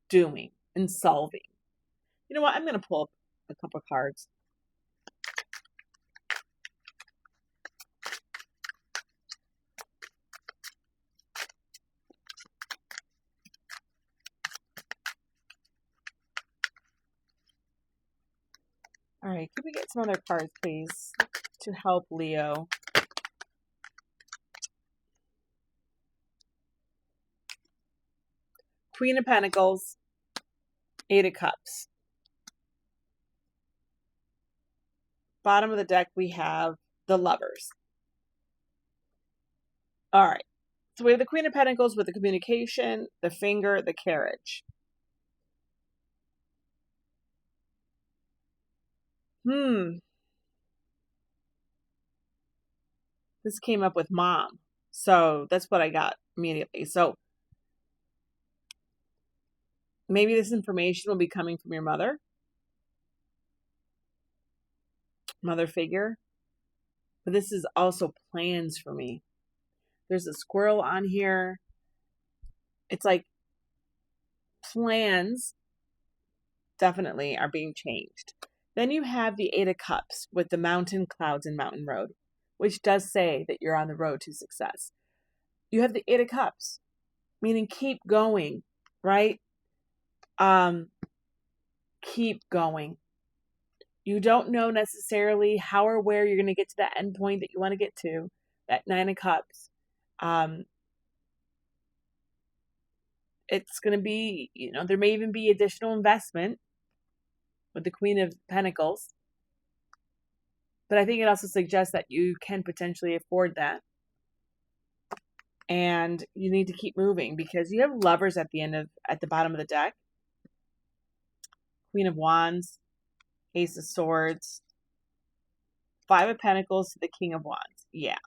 doing and solving. You know what? I'm going to pull up a couple of cards. All right, could we get some other cards, please, to help Leo? Queen of Pentacles, Eight of Cups. Bottom of the deck, we have the Lovers. All right, so we have the Queen of Pentacles with the communication, the finger, the carriage. This came up with mom. So that's what I got immediately. So maybe this information will be coming from your mother figure. But this is also plans for me. There's a squirrel on here. It's like plans definitely are being changed. Then you have the Eight of Cups with the mountain, clouds, and mountain road, which does say that you're on the road to success. You have the Eight of Cups, meaning keep going, right? Keep going. You don't know necessarily how or where you're going to get to that end point that you want to get to, that Nine of Cups. It's going to be, there may even be additional investment with the Queen of Pentacles. But I think it also suggests that you can potentially afford that. And you need to keep moving because you have Lovers at the bottom of the deck. Queen of Wands, Ace of Swords, Five of Pentacles to the King of Wands. Yeah.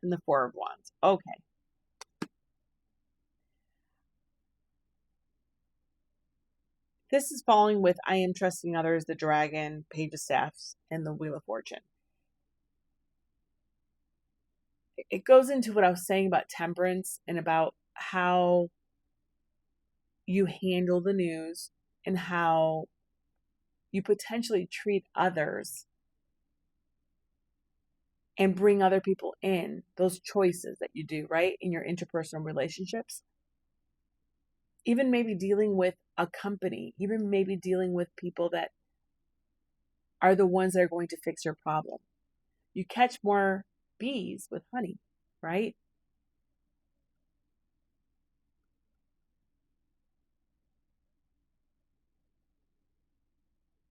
And the Four of Wands. Okay. This is falling with I am trusting others, the Dragon, Page of Staffs, and the Wheel of Fortune. It goes into what I was saying about temperance and about how you handle the news and how you potentially treat others and bring other people in, those choices that you do, right, in your interpersonal relationships. Even maybe dealing with a company, even maybe dealing with people that are the ones that are going to fix your problem. You catch more bees with honey, right?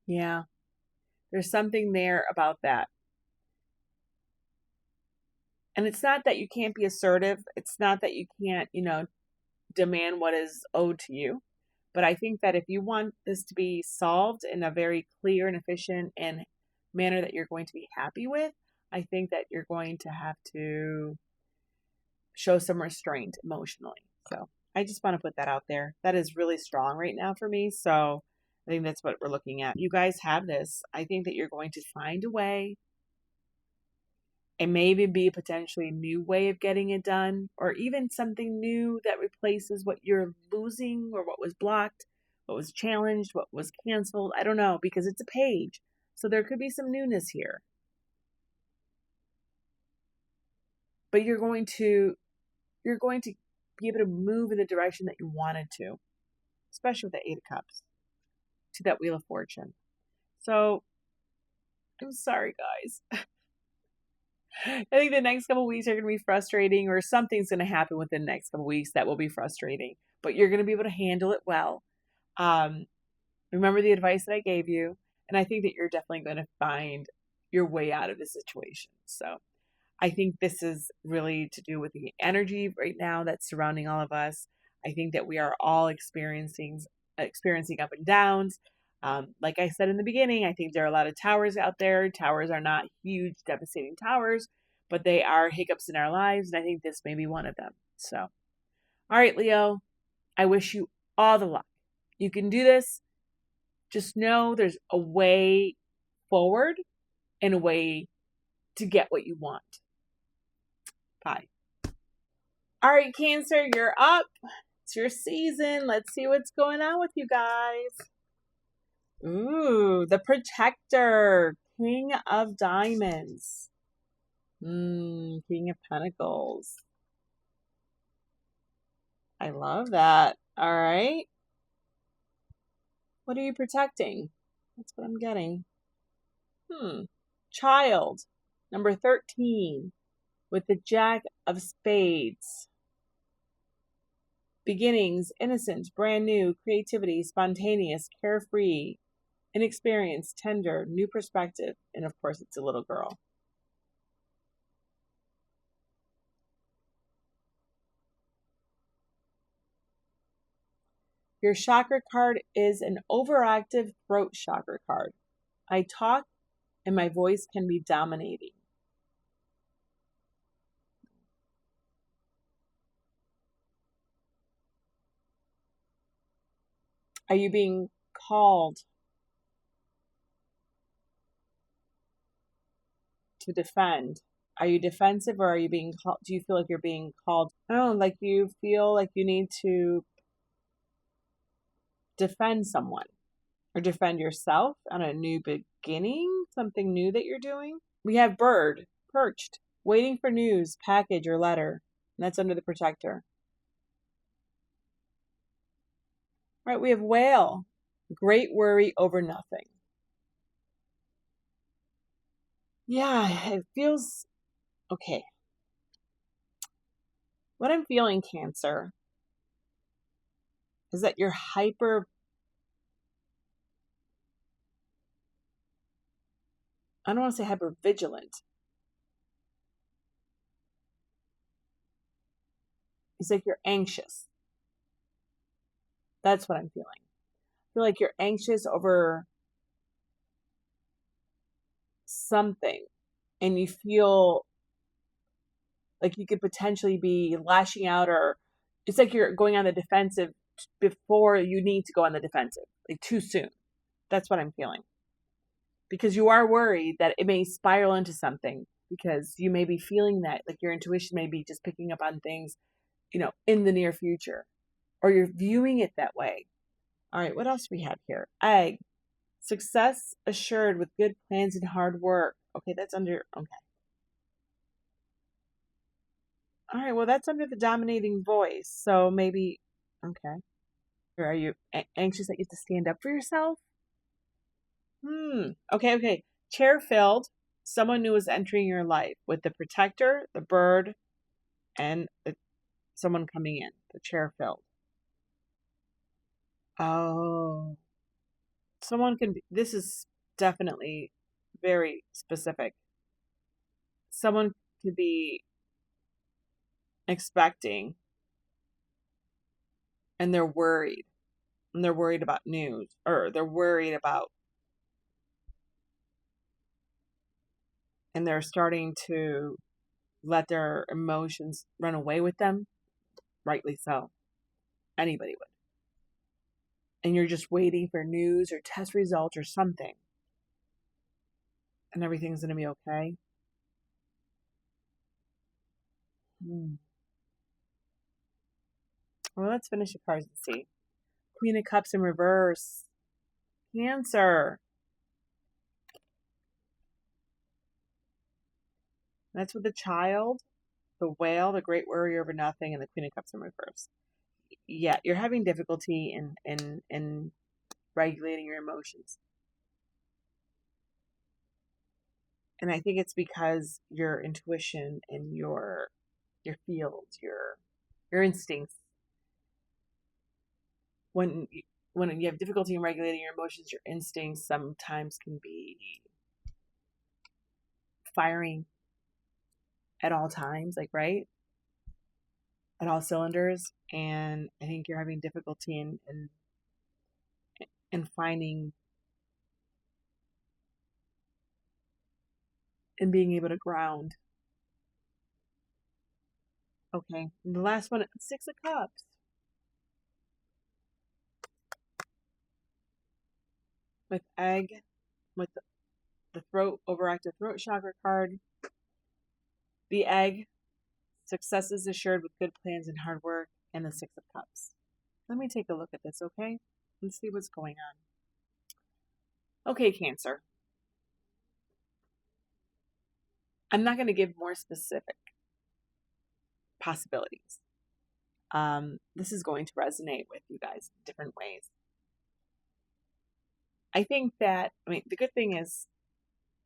Yeah. There's something there about that. And it's not that you can't be assertive. It's not that you can't, demand what is owed to you. But I think that if you want this to be solved in a very clear and efficient and manner that you're going to be happy with, I think that you're going to have to show some restraint emotionally. So I just want to put that out there. That is really strong right now for me. So I think that's what we're looking at. You guys have this. I think that you're going to find a way. It may even be a potentially new way of getting it done, or even something new that replaces what you're losing or what was blocked, what was challenged, what was canceled. I don't know, because it's a page. So there could be some newness here. But you're going to be able to move in the direction that you wanted to, especially with the Eight of Cups, to that Wheel of Fortune. So, I'm sorry, guys. I think the next couple weeks are going to be frustrating, or something's going to happen within the next couple weeks that will be frustrating, but you're going to be able to handle it well. Remember the advice that I gave you, and I think that you're definitely going to find your way out of the situation. So I think this is really to do with the energy right now that's surrounding all of us. I think that we are all experiencing up and downs. Like I said in the beginning, I think there are a lot of towers out there. Towers are not huge, devastating towers, but they are hiccups in our lives, and I think this may be one of them. So, all right, Leo, I wish you all the luck. You can do this. Just know there's a way forward and a way to get what you want. Bye. All right, Cancer, you're up. It's your season. Let's see what's going on with you guys. Ooh, the Protector, King of Diamonds. King of Pentacles. I love that. All right. What are you protecting? That's what I'm getting. Child, number 13, with the Jack of Spades. Beginnings, innocence, brand new, creativity, spontaneous, carefree, inexperienced, tender, new perspective, and of course it's a little girl. Your chakra card is an overactive throat chakra card. I talk and my voice can be dominating. Are you being called to defend? Are you defensive, or are you being called? Do you feel like you're being called? I don't know, like you feel like you need to defend someone or defend yourself on a new beginning, something new that you're doing. We have bird, perched, waiting for news, package, or letter. And that's under the Protector. Right, we have whale, great worry over nothing. Yeah, it feels okay. What I'm feeling, Cancer, is that you're hyper, I don't want to say hyper vigilant. It's like you're anxious. That's what I'm feeling. I feel like you're anxious over something, and you feel like you could potentially be lashing out, or it's like you're going on the defensive before you need to go on the defensive, like too soon. That's what I'm feeling. Because you are worried that it may spiral into something, because you may be feeling that, like your intuition may be just picking up on things, in the near future, or you're viewing it that way. All right, what else we have here? Egg, success assured with good plans and hard work. Okay, that's under, okay. All right, well, that's under the dominating voice. So maybe, okay. Or are you anxious that you have to stand up for yourself? Okay. Chair filled. Someone new is entering your life with the Protector, the bird, and someone coming in. The chair filled. Oh. Someone can be, this is definitely very specific. Someone could be expecting, and they're worried. And they're worried about news, or they're worried about, and they're starting to let their emotions run away with them. Rightly so. Anybody would. And you're just waiting for news or test results or something. And everything's going to be okay. Well, let's finish the cards and see. Queen of Cups in reverse. Cancer. That's with the child, the Whale, the Great Worry Over Nothing, and the Queen of Cups in reverse. Yeah, you're having difficulty in regulating your emotions. And I think it's because your intuition and your fields, your instincts, when you have difficulty in regulating your emotions, your instincts sometimes can be firing at all times, like, right? At all cylinders. And I think you're having difficulty in finding and being able to ground. Okay. And the last one, Six of Cups. With Egg, with the throat, overactive throat chakra card. The Egg, success is assured with good plans and hard work, and the Six of Cups. Let me take a look at this, okay? Let's see what's going on. Okay, Cancer. I'm not going to give more specific possibilities. This is going to resonate with you guys in different ways. I think that, the good thing is,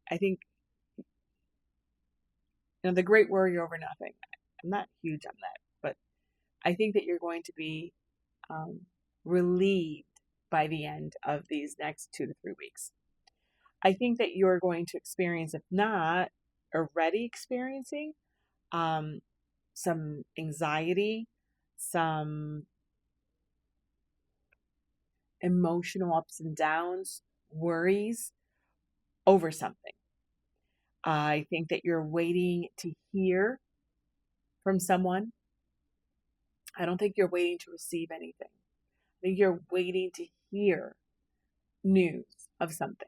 I think, the Great Worry Over Nothing. I'm not huge on that, but I think that you're going to be relieved by the end of these next 2 to 3 weeks. I think that you're going to experience, if not already experiencing, some anxiety, some emotional ups and downs, worries over something. I think that you're waiting to hear from someone. I don't think you're waiting to receive anything. I think you're waiting to hear news of something.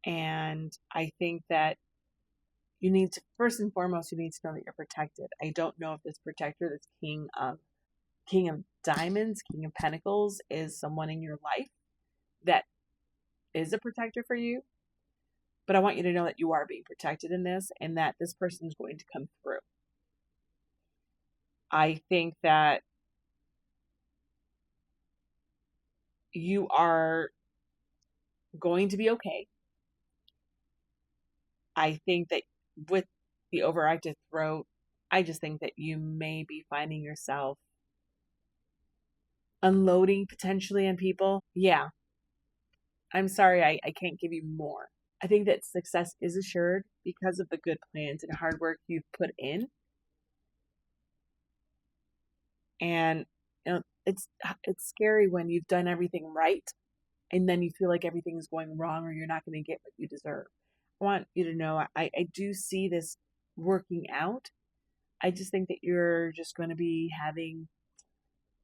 And I think that you need to, first and foremost, you need to know that you're protected. I don't know if this protector, this King of Diamonds, King of Pentacles, is someone in your life that is a protector for you. But I want you to know that you are being protected in this, and that this person is going to come through. I think that you are going to be okay. I think that with the overactive throat, I just think that you may be finding yourself unloading potentially on people. Yeah. I'm sorry, I can't give you more. I think that success is assured because of the good plans and hard work you've put in. And it's scary when you've done everything right and then you feel like everything is going wrong or you're not going to get what you deserve. I want you to know I do see this working out. I just think that you're just going to be having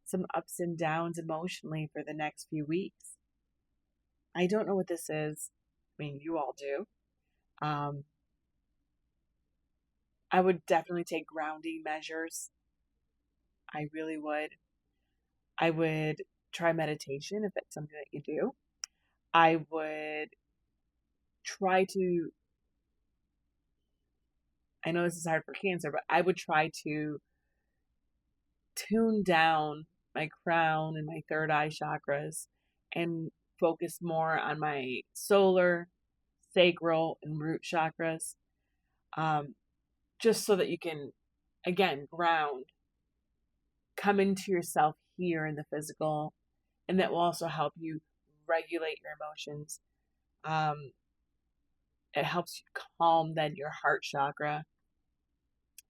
some ups and downs emotionally for the next few weeks. I don't know what this is. You all do. I would definitely take grounding measures. I really would. I would try meditation if that's something that you do. I would try to, I know this is hard for Cancer, but I would try to tune down my crown and my third eye chakras and focus more on my solar, sacral, and root chakras. Just so that you can, again, ground, come into yourself here in the physical, and that will also help you regulate your emotions. It helps you calm then your heart chakra,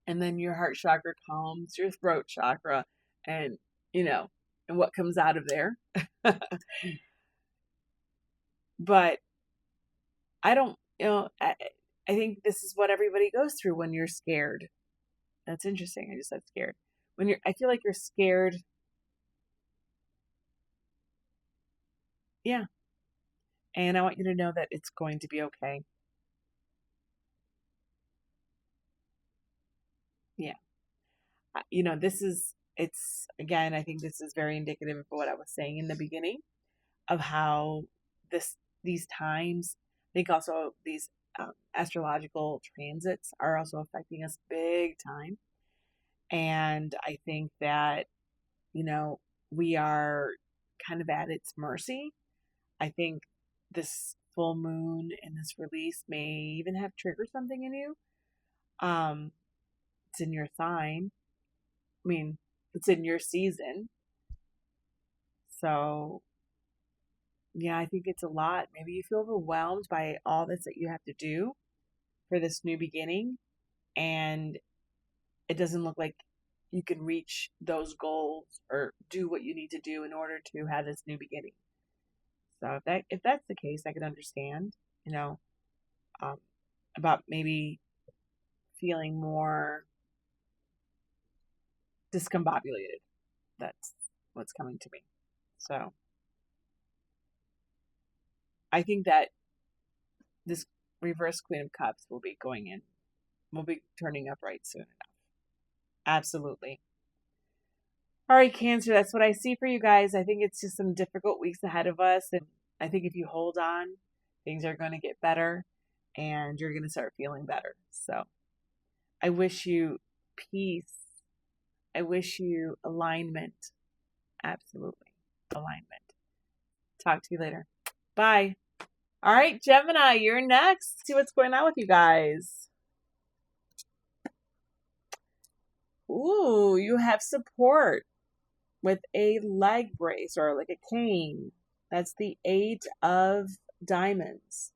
and then your heart chakra calms your throat chakra, and and what comes out of there. But I don't, I think this is what everybody goes through when you're scared. That's interesting. I just said scared. I feel like you're scared. Yeah. And I want you to know that it's going to be okay. Yeah. Again, I think this is very indicative of what I was saying in the beginning of how these times, I think also these astrological transits are also affecting us big time. And I think that, we are kind of at its mercy. I think this full moon and this release may even have triggered something in you. It's in your sign. I mean, it's in your season. So, yeah, I think it's a lot. Maybe you feel overwhelmed by all this that you have to do for this new beginning, and it doesn't look like you can reach those goals or do what you need to do in order to have this new beginning. So if that's the case, I could understand, about maybe feeling more discombobulated. That's what's coming to me. So I think that this reverse Queen of Cups will be turning up right soon enough. Absolutely. All right, Cancer, that's what I see for you guys. I think it's just some difficult weeks ahead of us. And I think if you hold on, things are going to get better and you're going to start feeling better. So I wish you peace. I wish you alignment. Absolutely. Alignment. Talk to you later. Bye. All right, Gemini, you're next. See what's going on with you guys. Ooh, you have support with a leg brace or like a cane. That's the 8 of Diamonds.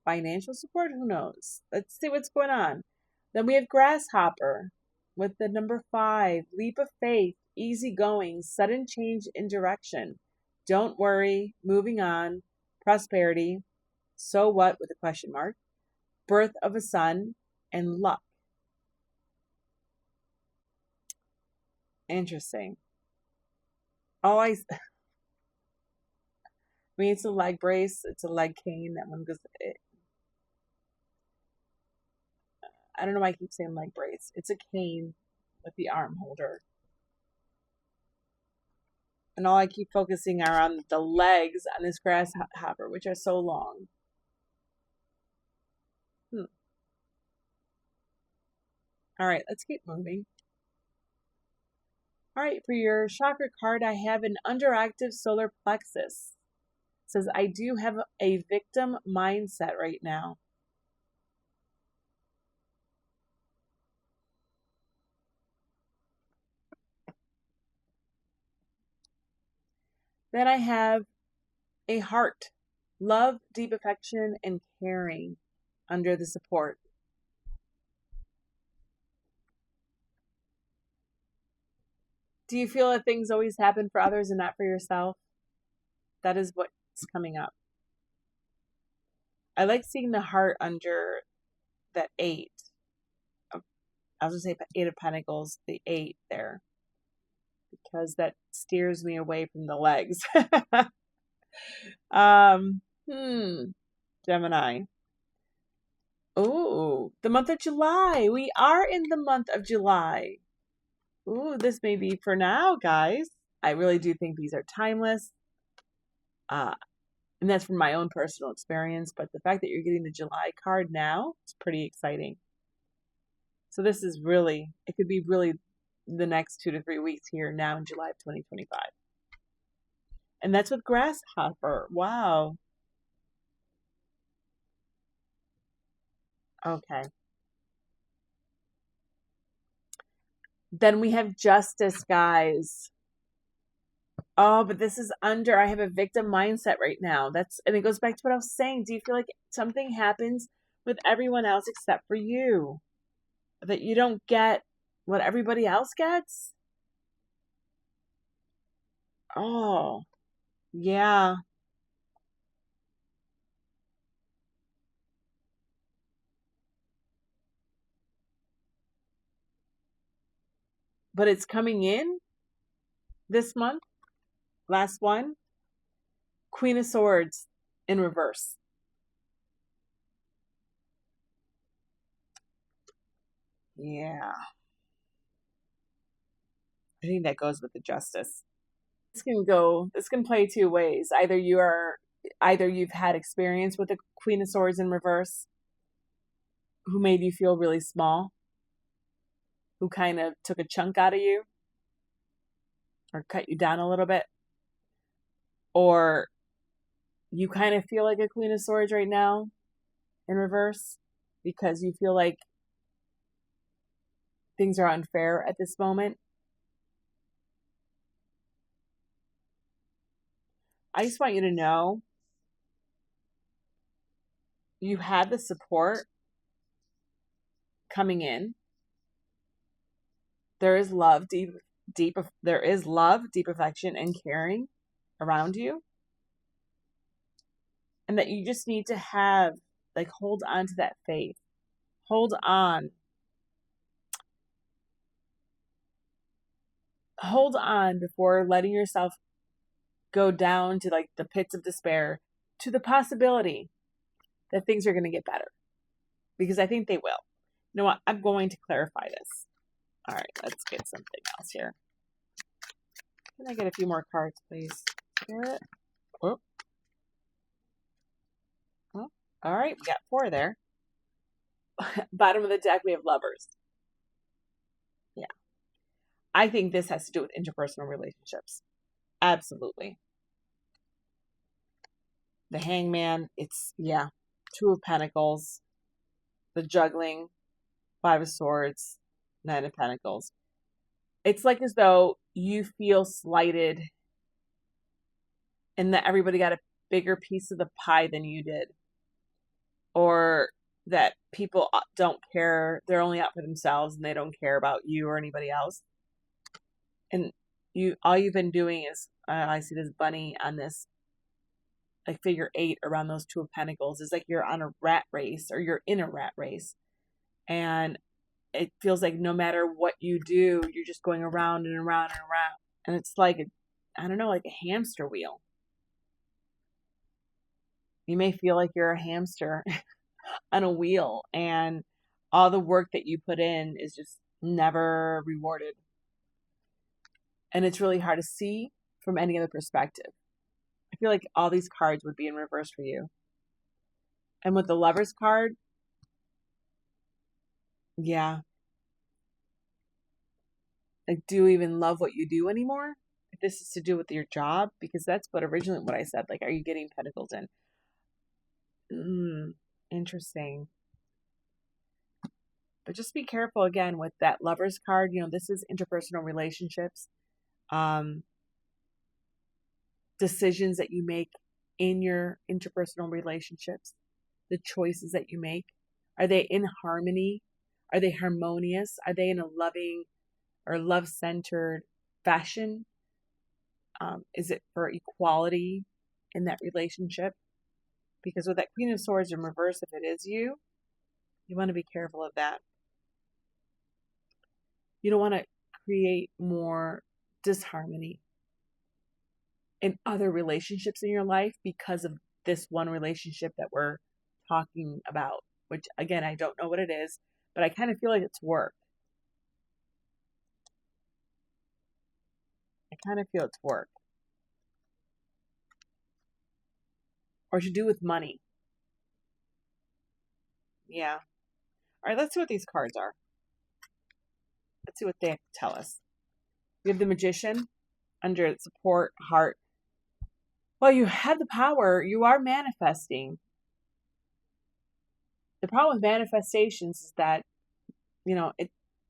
Financial support? Who knows? Let's see what's going on. Then we have Grasshopper with the number 5. Leap of faith, easygoing, sudden change in direction. Don't worry, moving on. Prosperity. So what with a question mark. Birth of a son and luck. Interesting. I mean, it's a leg brace. It's a leg cane. That one goes. I don't know why I keep saying leg brace. It's a cane with the arm holder. And all I keep focusing are on the legs on this grasshopper, which are so long. All right, let's keep moving. All right, for your chakra card, I have an underactive solar plexus. It says, I do have a victim mindset right now. Then I have a heart, love, deep affection, and caring under the support. Do you feel that things always happen for others and not for yourself? That is what's coming up. I like seeing the heart under that 8. I was going to say 8 of Pentacles, the 8 there. Because that steers me away from the legs. Gemini. Ooh, the month of July. We are in the month of July. Ooh, this may be for now, guys. I really do think these are timeless. And that's from my own personal experience. But the fact that you're getting the July card now is pretty exciting. So this is really, it could be really the next 2 to 3 weeks here now in July of 2025. And that's with Grasshopper. Wow. Okay. Then we have Justice, guys. Oh, but this is under, I have a victim mindset right now. And it goes back to what I was saying. Do you feel like something happens with everyone else except for you? That you don't get what everybody else gets? Oh, yeah. But it's coming in this month. Last one. Queen of Swords in reverse. Yeah. I think that goes with the Justice. this can play two ways. Either you've had experience with the Queen of Swords in reverse, who made you feel really small, who kind of took a chunk out of you or cut you down a little bit, or you kind of feel like a Queen of Swords right now in reverse because you feel like things are unfair at this moment. I just want you to know you had the support coming in. There is love, deep affection and caring around you. And that you just need to hold on to that faith. Hold on. Hold on before letting yourself go down to the pits of despair, to the possibility that things are going to get better. Because I think they will. You know what? I'm going to clarify this. All right, let's get something else here. Can I get a few more cards, please? Spirit. Oh. Oh. All right, we got 4 there. Bottom of the deck, we have Lovers. Yeah. I think this has to do with interpersonal relationships. Absolutely. The Hangman, it's, 2 of Pentacles. The Juggling, 5 of Swords, 9 of Pentacles. It's like as though you feel slighted and that everybody got a bigger piece of the pie than you did. Or that people don't care. They're only out for themselves and they don't care about you or anybody else. And all you've been doing is, I see this bunny on this figure 8 around those 2 of Pentacles. It's like you're on a rat race, or you're in a rat race. And it feels like no matter what you do, you're just going around and around and around. And it's like a hamster wheel. You may feel like you're a hamster on a wheel, and all the work that you put in is just never rewarded. And it's really hard to see from any other perspective. I feel like all these cards would be in reverse for you. And with the Lovers card, yeah. Do you even love what you do anymore? If this is to do with your job, because that's originally what I said. Are you getting Pentacles in? Interesting. But just be careful again with that Lovers card. This is interpersonal relationships. Decisions that you make in your interpersonal relationships. The choices that you make. Are they in harmony? Are they harmonious? Are they in a loving or love-centered fashion? Is it for equality in that relationship? Because with that Queen of Swords in reverse, if it is you want to be careful of that. You don't want to create more disharmony in other relationships in your life because of this one relationship that we're talking about, which again, I don't know what it is, but I kind of feel like it's work. I kind of feel it's work. Or to do with money. Yeah. All right, let's see what these cards are. Let's see what they have to tell us. We have the Magician under support, heart. Well, you have the power. You are manifesting. The problem with manifestations is that,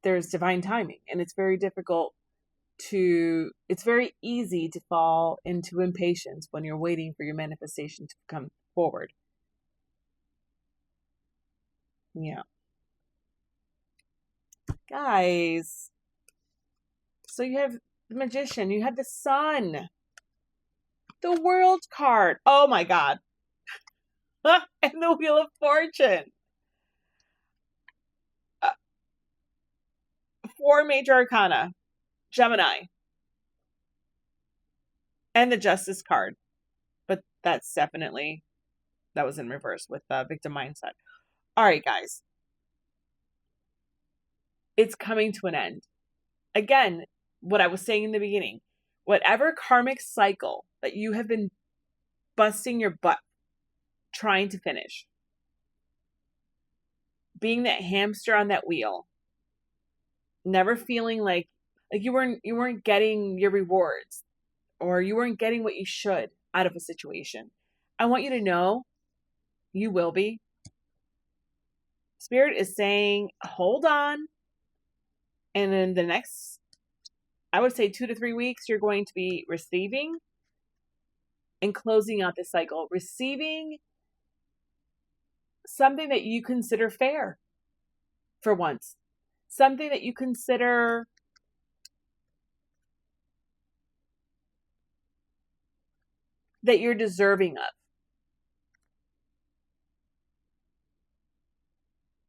there's divine timing, and it's very difficult it's very easy to fall into impatience when you're waiting for your manifestation to come forward. Yeah. Guys, so you have the Magician, you have the Sun, the World card. Oh my God. And the Wheel of Fortune. 4 major arcana. Gemini. And the Justice card. But that was in reverse with the victim mindset. All right, guys. It's coming to an end. Again, what I was saying in the beginning, whatever karmic cycle that you have been busting your butt trying to finish, being that hamster on that wheel, never feeling like you weren't getting your rewards, or you weren't getting what you should out of a situation. I want you to know you will be. Spirit is saying, hold on. And in the next, I would say 2 to 3 weeks, you're going to be receiving and closing out this cycle. Receiving something that you consider fair for once. Something that you consider that you're deserving of.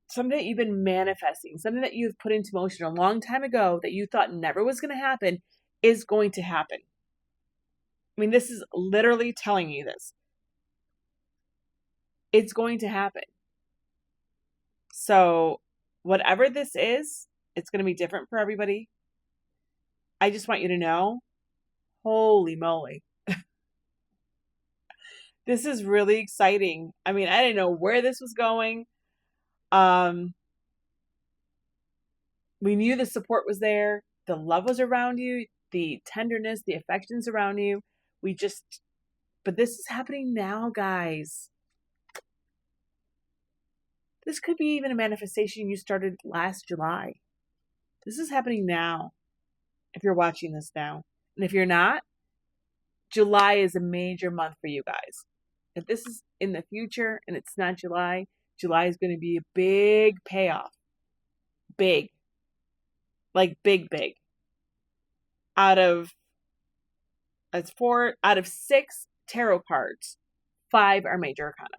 Something that you've been manifesting, something that you've put into motion a long time ago that you thought never was going to happen is going to happen. I mean, this is literally telling you this. It's going to happen. So whatever this is, it's going to be different for everybody. I just want you to know, holy moly. This is really exciting. I mean, I didn't know where this was going. We knew the support was there. The love was around you. The tenderness, the affections around you. But this is happening now, guys. This could be even a manifestation you started last July. This is happening now, if you're watching this now. And if you're not, July is a major month for you guys. If this is in the future and it's not July, July is going to be a big payoff. Big. Like big. Out of 6 tarot cards, 5 are major arcana.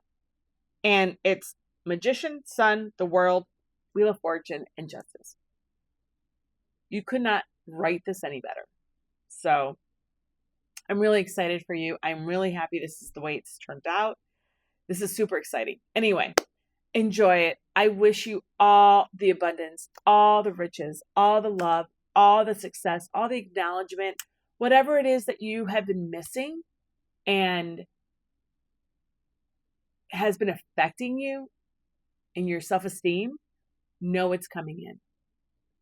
And it's Magician, Sun, the World, Wheel of Fortune, and Justice. You could not write this any better. So I'm really excited for you. I'm really happy this is the way it's turned out. This is super exciting. Anyway, enjoy it. I wish you all the abundance, all the riches, all the love, all the success, all the acknowledgement, whatever it is that you have been missing and has been affecting you in your self-esteem, know it's coming in.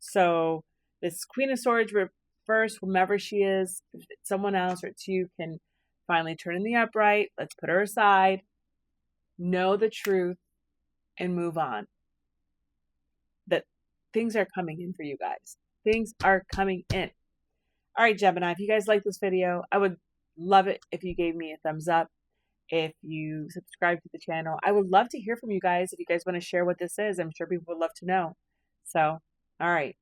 So this Queen of Swords reverse, whomever she is, if it's someone else or it's you, can finally turn in the upright. Let's put her aside, know the truth, and move on. That things are coming in for you guys. Things are coming in. All right, Gemini, if you guys like this video, I would love it if you gave me a thumbs up. If you subscribe to the channel, I would love to hear from you guys. If you guys want to share what this is, I'm sure people would love to know. So, all right.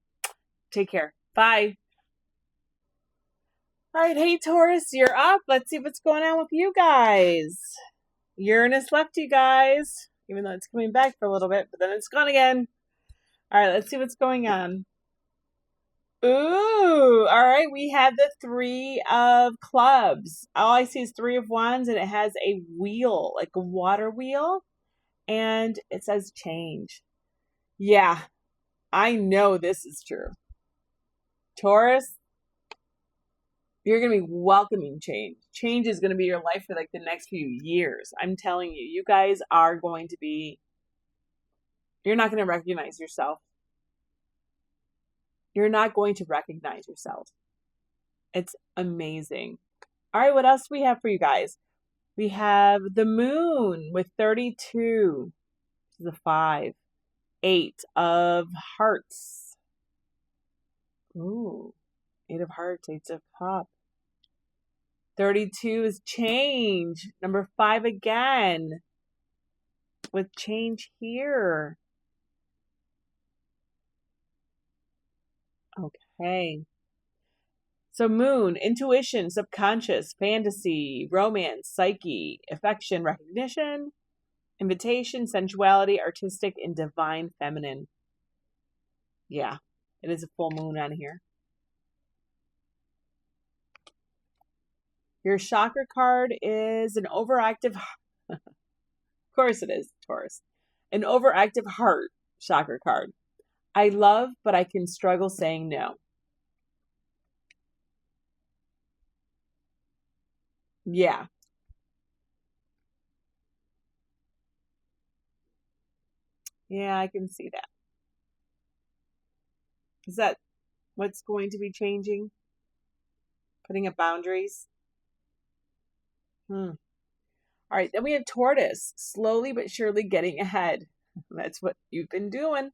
Take care. Bye. All right. Hey, Taurus, you're up. Let's see what's going on with you guys. Uranus left you guys, even though it's coming back for a little bit, but then it's gone again. All right. Let's see what's going on. Ooh, all right. We have the 3 of clubs. All I see is 3 of wands, and it has a wheel, like a water wheel, and it says change. Yeah, I know this is true. Taurus, you're going to be welcoming change. Change is going to be your life for like the next few years. I'm telling you, you guys are going to be, you're not going to recognize yourself. You're not going to recognize yourself. It's amazing. All right, what else do we have for you guys? We have the moon with 32. This is a 5. 8 of hearts. Ooh, 8 of hearts, 8 of cups. 32 is change. Number 5 again. With change here. Okay. So moon, intuition, subconscious, fantasy, romance, psyche, affection, recognition, invitation, sensuality, artistic, and divine feminine. Yeah, it is a full moon on here. Your chakra card is an overactive, of course it is, Taurus, an overactive heart chakra card. I love, but I can struggle saying no. Yeah. Yeah, I can see that. Is that what's going to be changing? Putting up boundaries? All right, then we have Taurus, slowly but surely getting ahead. That's what you've been doing.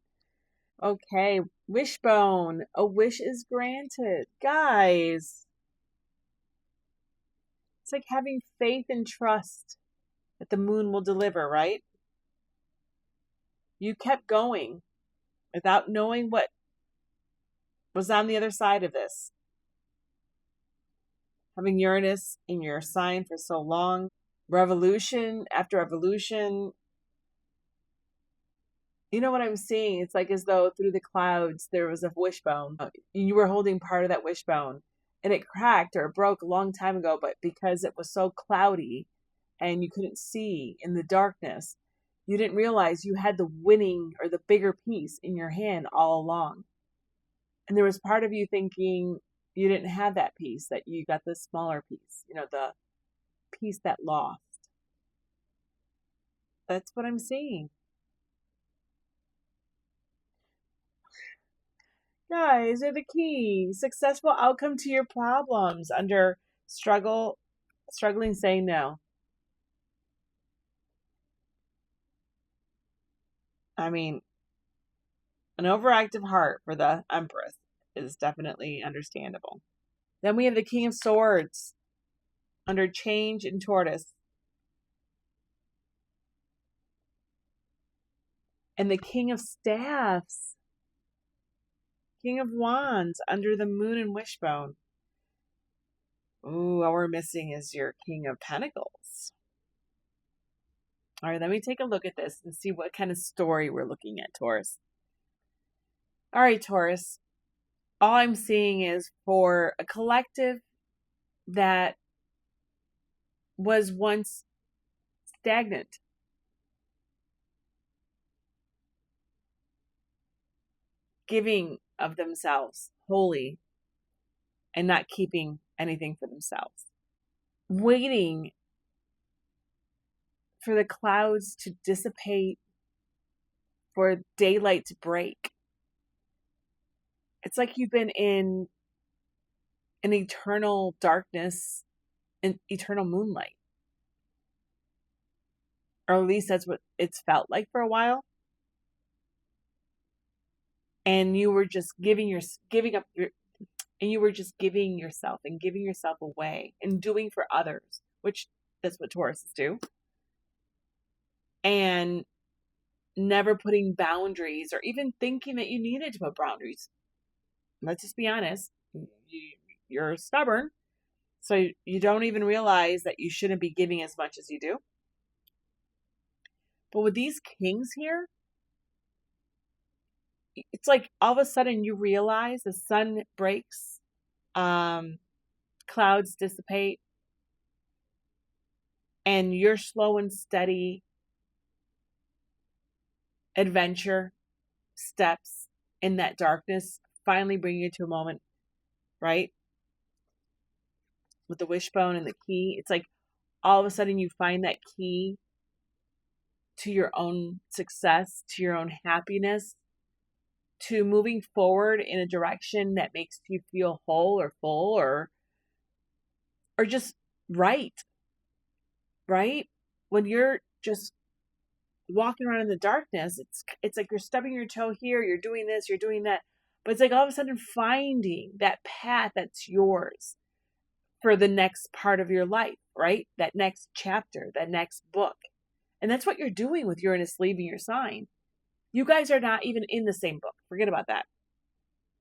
Okay, wishbone. A wish is granted. Guys, it's like having faith and trust that the moon will deliver, right? You kept going without knowing what was on the other side of this. Having Uranus in your sign for so long, revolution after revolution. You know what I'm seeing? It's like as though through the clouds there was a wishbone. You were holding part of that wishbone and it cracked or it broke a long time ago, but because it was so cloudy and you couldn't see in the darkness, you didn't realize you had the winning or the bigger piece in your hand all along. And there was part of you thinking you didn't have that piece, that you got the smaller piece, the piece that lost. That's what I'm seeing. Guys, are the key. Successful outcome to your problems under struggling saying no. I mean, an overactive heart for the Empress is definitely understandable. Then we have the King of Swords under change in Taurus. And the King of Staffs, King of Wands under the Moon and Wishbone. Ooh, all we're missing is your King of Pentacles. All right, let me take a look at this and see what kind of story we're looking at, Taurus. All right, Taurus. All I'm seeing is for a collective that was once stagnant. Giving of themselves wholly and not keeping anything for themselves. Waiting for the clouds to dissipate, for daylight to break. It's like you've been in an eternal darkness and eternal moonlight. Or at least that's what it's felt like for a while. And you were just giving yourself and giving yourself away and doing for others, which that's what Tauruses do. And never putting boundaries or even thinking that you needed to put boundaries. Let's just be honest. You're stubborn. So you don't even realize that you shouldn't be giving as much as you do. But with these kings here, it's like all of a sudden you realize the sun breaks, clouds dissipate, and your slow and steady adventure steps in that darkness finally bring you to a moment, right? With the wishbone and the key, it's like all of a sudden you find that key to your own success, to your own happiness, to moving forward in a direction that makes you feel whole or full or just right. When you're just walking around in the darkness, it's like you're stubbing your toe here, you're doing this, you're doing that. But it's like all of a sudden finding that path that's yours for the next part of your life, right? That next chapter, that next book. And that's what you're doing with Uranus leaving your sign. You guys are not even in the same book. Forget about that.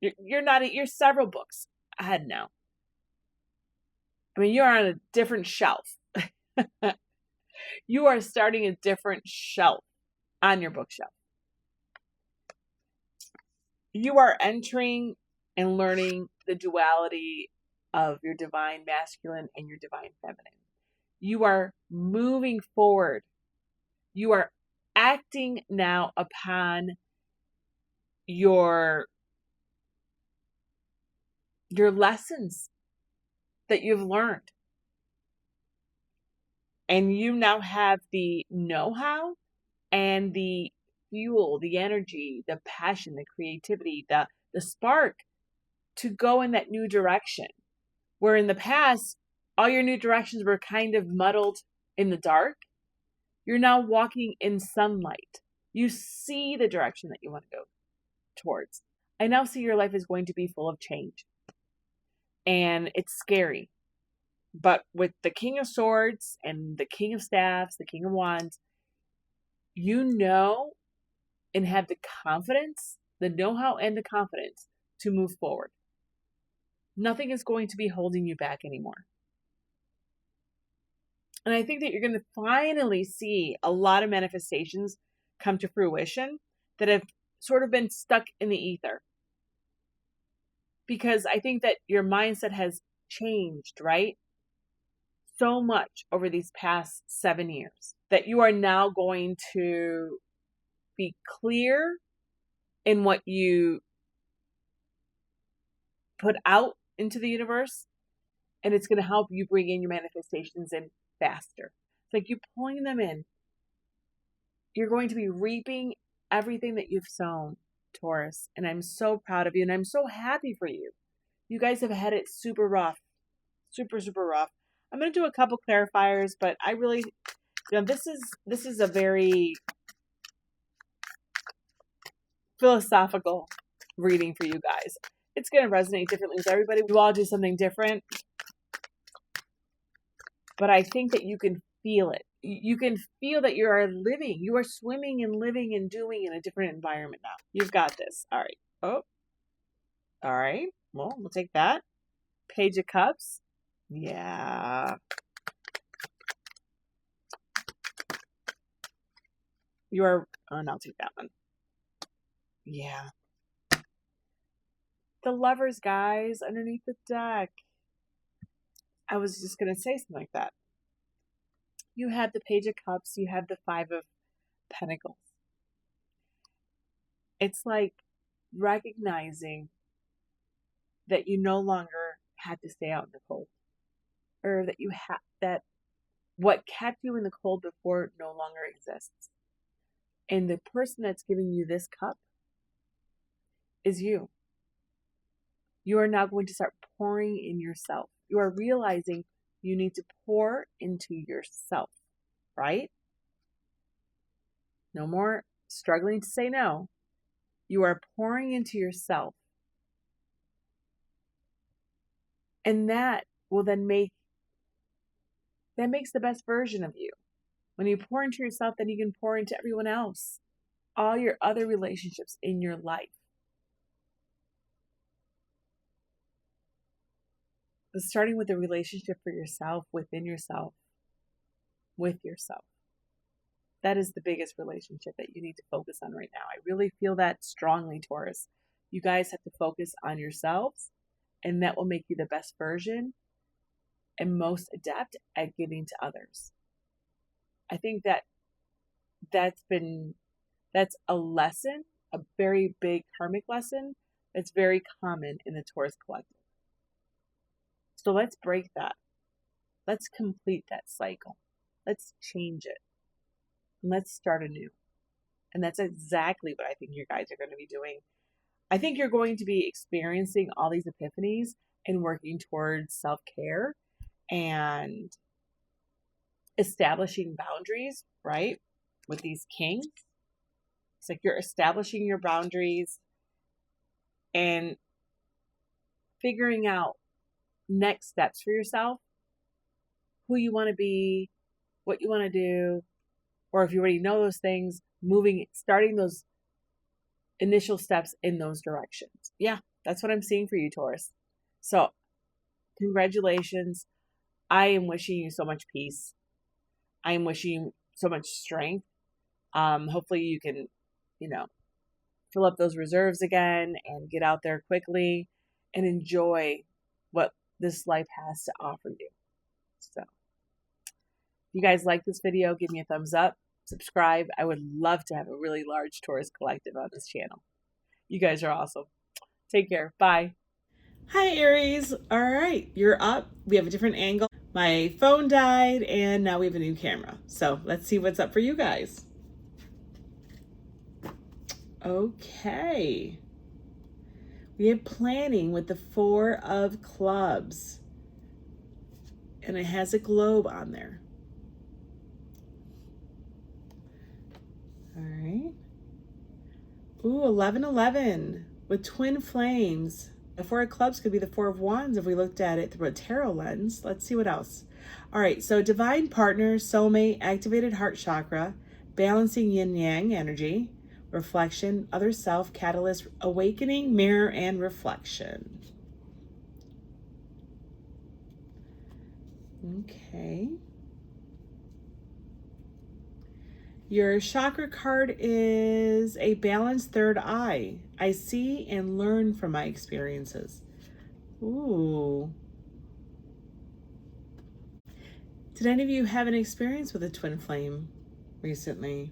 You're several books ahead now. I mean, you're on a different shelf. You are starting a different shelf on your bookshelf. You are entering and learning the duality of your divine masculine and your divine feminine. You are moving forward. You are acting now upon your lessons that you've learned. And you now have the know-how and the fuel, the energy, the passion, the creativity, the spark to go in that new direction. Where in the past, all your new directions were kind of muddled in the dark. You're now walking in sunlight. You see the direction that you want to go towards. I now see your life is going to be full of change. And it's scary. But with the King of Swords and the King of Staffs, the King of Wands, you know and have the confidence, the know-how and the confidence to move forward. Nothing is going to be holding you back anymore. And I think that you're going to finally see a lot of manifestations come to fruition that have sort of been stuck in the ether. Because I think that your mindset has changed, right? So much over these past 7 years that you are now going to be clear in what you put out into the universe, and it's going to help you bring in your manifestations in faster. It's like you pulling them in. You're going to be reaping everything that you've sown, Taurus, and I'm so proud of you, and I'm so happy for you. You guys have had it super rough. Super, super rough. I'm going to do a couple clarifiers, but I really, this is a very philosophical reading for you guys. It's going to resonate differently with everybody. We all do something different. But I think that you can feel it. You can feel that you are living. You are swimming and living and doing in a different environment now. You've got this. All right. Oh. All right. Well, we'll take that. Page of Cups. Yeah. You are, and I'll take that one. Yeah. The Lovers, guys, underneath the deck. I was just going to say something like that. You have the Page of Cups. You have the Five of Pentacles. It's like recognizing that you no longer had to stay out in the cold. Or that you have that what kept you in the cold before no longer exists. And the person that's giving you this cup is you. You are now going to start pouring in yourself. You are realizing you need to pour into yourself, right? No more struggling to say no. You are pouring into yourself. And that will then makes the best version of you. When you pour into yourself, then you can pour into everyone else. All your other relationships in your life. But starting with a relationship for yourself, within yourself, with yourself. That is the biggest relationship that you need to focus on right now. I really feel that strongly, Taurus. You guys have to focus on yourselves, and that will make you the best version and most adept at giving to others. I think that's a lesson, a very big karmic lesson that's very common in the Taurus collective. So let's break that. Let's complete that cycle. Let's change it. And let's start anew. And that's exactly what I think you guys are going to be doing. I think you're going to be experiencing all these epiphanies and working towards self-care and establishing boundaries, right? With these kings. It's like you're establishing your boundaries and figuring out next steps for yourself, who you want to be, what you want to do, or if you already know those things, starting those initial steps in those directions. Yeah, that's what I'm seeing for you, Taurus. So, congratulations. I am wishing you so much peace. I am wishing you so much strength. Hopefully you can, fill up those reserves again and get out there quickly and enjoy what this life has to offer you. So, if you guys like this video, give me a thumbs up, subscribe. I would love to have a really large Taurus collective on this channel. You guys are awesome. Take care. Bye. Hi, Aries. All right, you're up. We have a different angle. My phone died and now we have a new camera. So let's see what's up for you guys. Okay. We have planning with the 4 of clubs. And it has a globe on there. All right. Ooh, 1111 with twin flames. The 4 of clubs could be the 4 of wands if we looked at it through a tarot lens. Let's see what else. All right, so divine partner, soulmate, activated heart chakra, balancing yin yang energy, reflection, other self, catalyst, awakening, mirror, and reflection. Okay. Your chakra card is a balanced third eye. I see and learn from my experiences. Ooh. Did any of you have an experience with a twin flame recently?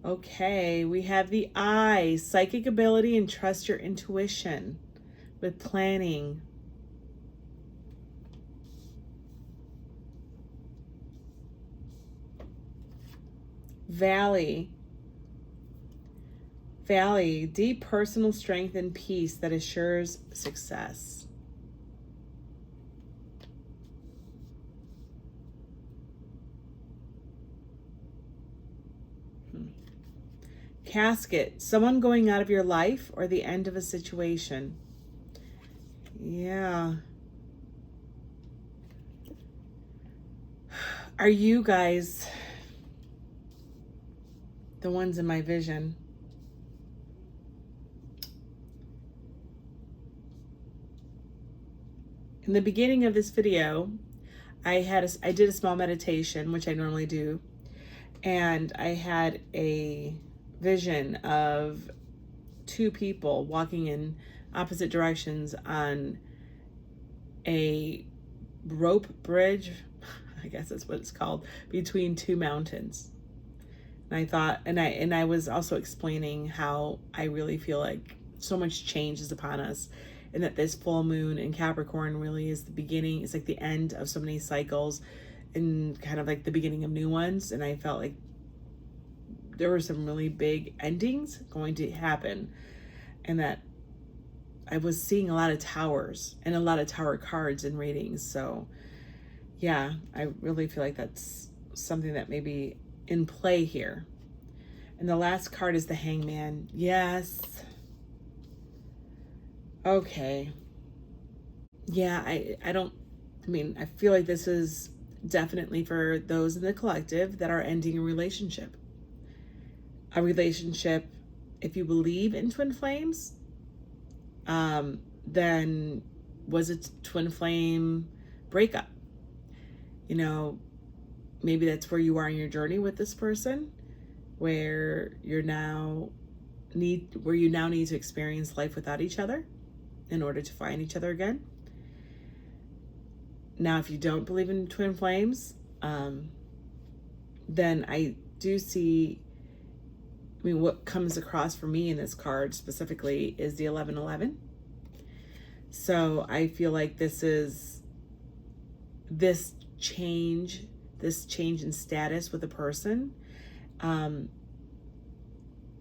Okay, we have the eye, psychic ability, and trust your intuition with planning. Valley, deep personal strength and peace that assures success. Casket, someone going out of your life or the end of a situation. Yeah. Are you guys the ones in my vision? In the beginning of this video, I did a small meditation, which I normally do, and I had a vision of 2 people walking in opposite directions on a rope bridge, I guess that's what it's called, between 2 mountains. And I thought, and I was also explaining how I really feel like so much change is upon us, and that this full moon in Capricorn really is the beginning, it's like the end of so many cycles and kind of like the beginning of new ones. And I felt like there were some really big endings going to happen, and that I was seeing a lot of towers and a lot of tower cards in readings. So yeah, I really feel like that's something that may be in play here. And the last card is the Hangman. Yes. Okay. Yeah, I feel like this is definitely for those in the collective that are ending a relationship. A relationship, if you believe in twin flames, then was a twin flame breakup. You know, maybe that's where you are in your journey with this person, where you now need to experience life without each other in order to find each other again. Now, if you don't believe in twin flames, then I do see, what comes across for me in this card specifically is the 1111. So I feel like this change in status with a person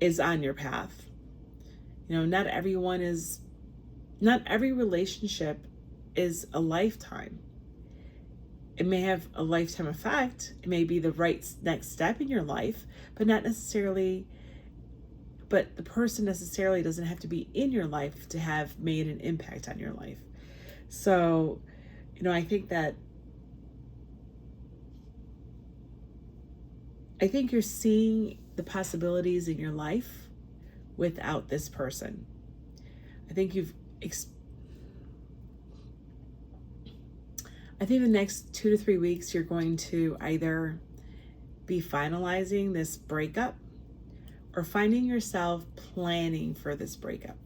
is on your path. Not every relationship is a lifetime. It may have a lifetime effect. It may be the right next step in your life, but the person necessarily doesn't have to be in your life to have made an impact on your life. So, I think you're seeing the possibilities in your life without this person. I think the next 2 to 3 weeks, you're going to either be finalizing this breakup or finding yourself planning for this breakup.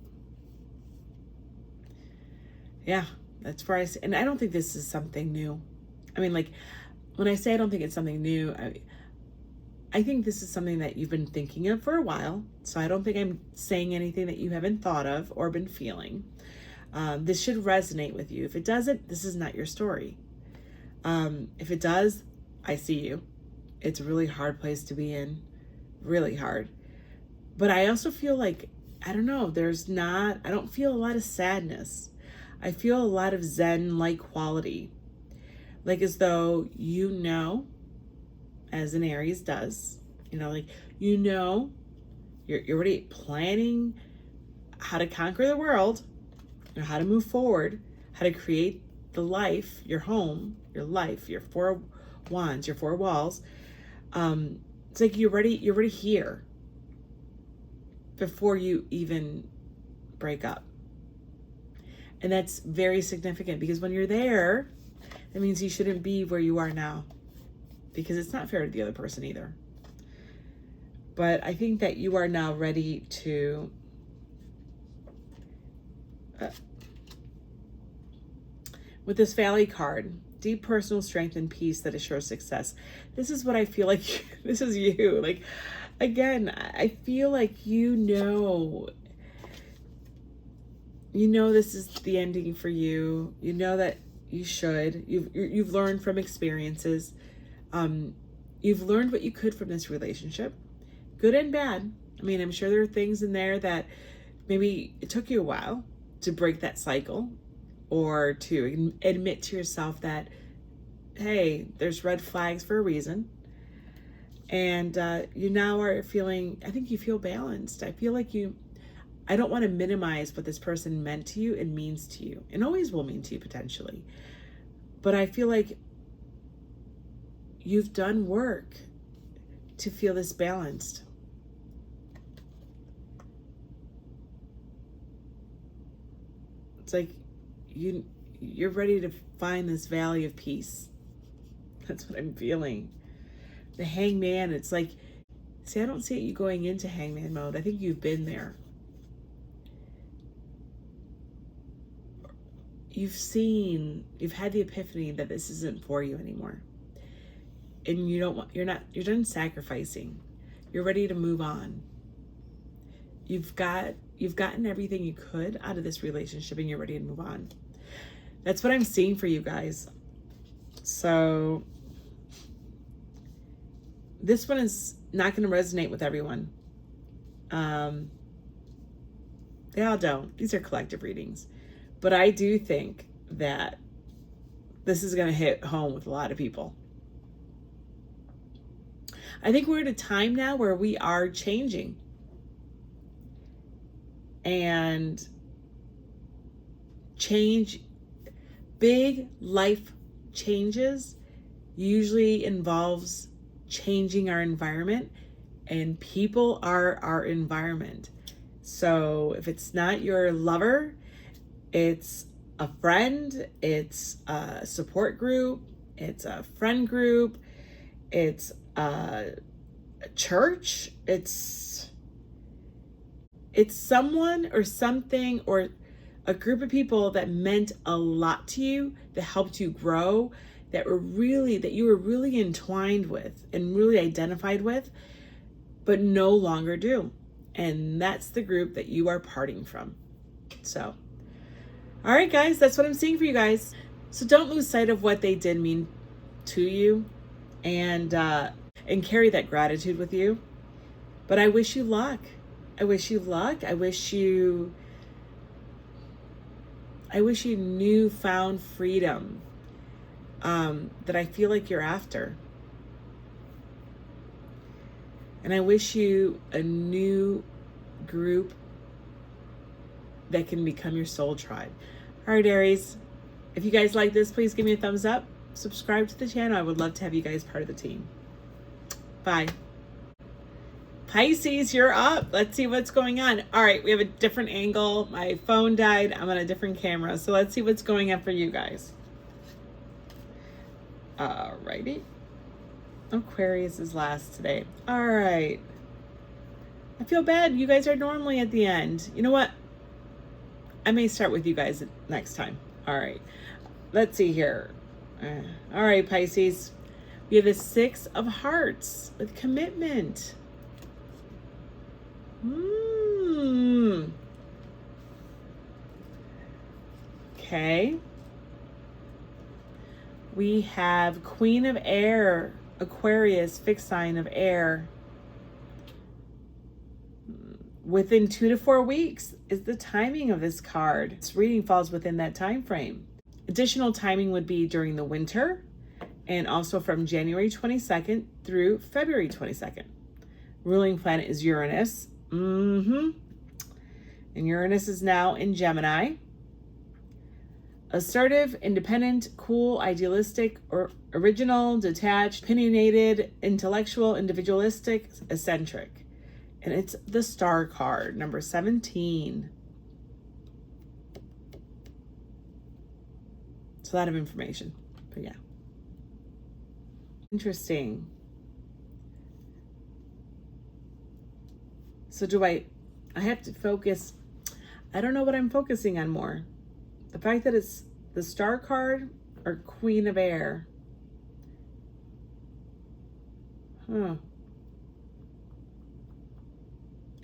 Yeah, that's where and I don't think this is something new. When I say I don't think it's something new, I think this is something that you've been thinking of for a while. So I don't think I'm saying anything that you haven't thought of or been feeling. This should resonate with you. If it doesn't, this is not your story. If it does, I see you. It's a really hard place to be in, really hard. But I also feel like, I don't know, I don't feel a lot of sadness. I feel a lot of Zen-like quality. Like as though you know, as an Aries does, like, you're already planning how to conquer the world, how to move forward, how to create the life, your home, your life, your 4 wands, your 4 walls. It's like you're already here before you even break up. And that's very significant, because when you're there, that means you shouldn't be where you are now, because it's not fair to the other person either. But I think that you are now ready to with this Valley card, deep personal strength and peace that assures success. This is what I feel like. This is you. Like, again, I feel like this is the ending for you. You know that you should. You've learned from experiences. You've learned what you could from this relationship, good and bad. I mean, I'm sure there are things in there that maybe it took you a while to break that cycle, or to admit to yourself that, hey, there's red flags for a reason. And you now are feeling, I think you feel balanced. I feel like I don't want to minimize what this person meant to you and means to you, and always will mean to you potentially. But I feel like you've done work to feel this balanced. It's like you're ready to find this valley of peace. That's what I'm feeling. The Hangman, it's like, see, I don't see you going into Hangman mode. I think you've been there. You've had the epiphany that this isn't for you anymore. And you're done sacrificing. You're ready to move on. You've gotten everything you could out of this relationship, and you're ready to move on. That's what I'm seeing for you guys. So this one is not going to resonate with everyone. They all don't. These are collective readings. But I do think that this is going to hit home with a lot of people. I think we're at a time now where we are changing. And big life changes usually involves changing our environment, and people are our environment. So if it's not your lover, it's a friend, it's a support group, it's a friend group, it's a church, it's someone or something or a group of people that meant a lot to you, that helped you grow, that you were really entwined with and really identified with, but no longer do. And that's the group that you are parting from. So, all right, guys, that's what I'm seeing for you guys. So don't lose sight of what they did mean to you, and carry that gratitude with you. But I wish you luck. I wish you luck. I wish you newfound freedom that I feel like you're after. And I wish you a new group that can become your soul tribe. All right, Aries, if you guys like this, please give me a thumbs up. Subscribe to the channel. I would love to have you guys part of the team. Bye. Pisces, you're up. Let's see what's going on. All right, we have a different angle. My phone died. I'm on a different camera. So let's see what's going on for you guys. All righty. Aquarius is last today. All right. I feel bad. You guys are normally at the end. You know what? I may start with you guys next time. All right. Let's see here. All right, Pisces. We have a 6 of Hearts with commitment. Okay. We have Queen of Air, Aquarius, fixed sign of air. Within 2 to 4 weeks is the timing of this card. This reading falls within that time frame. Additional timing would be during the winter and also from January 22nd through February 22nd. Ruling planet is Uranus. And Uranus is now in Gemini. Assertive, independent, cool, idealistic, or original, detached, opinionated, intellectual, individualistic, eccentric. And it's the Star card, number 17. It's a lot of information, but yeah. Interesting. So do I have to focus? I don't know what I'm focusing on more. The fact that it's the Star card or Queen of Air.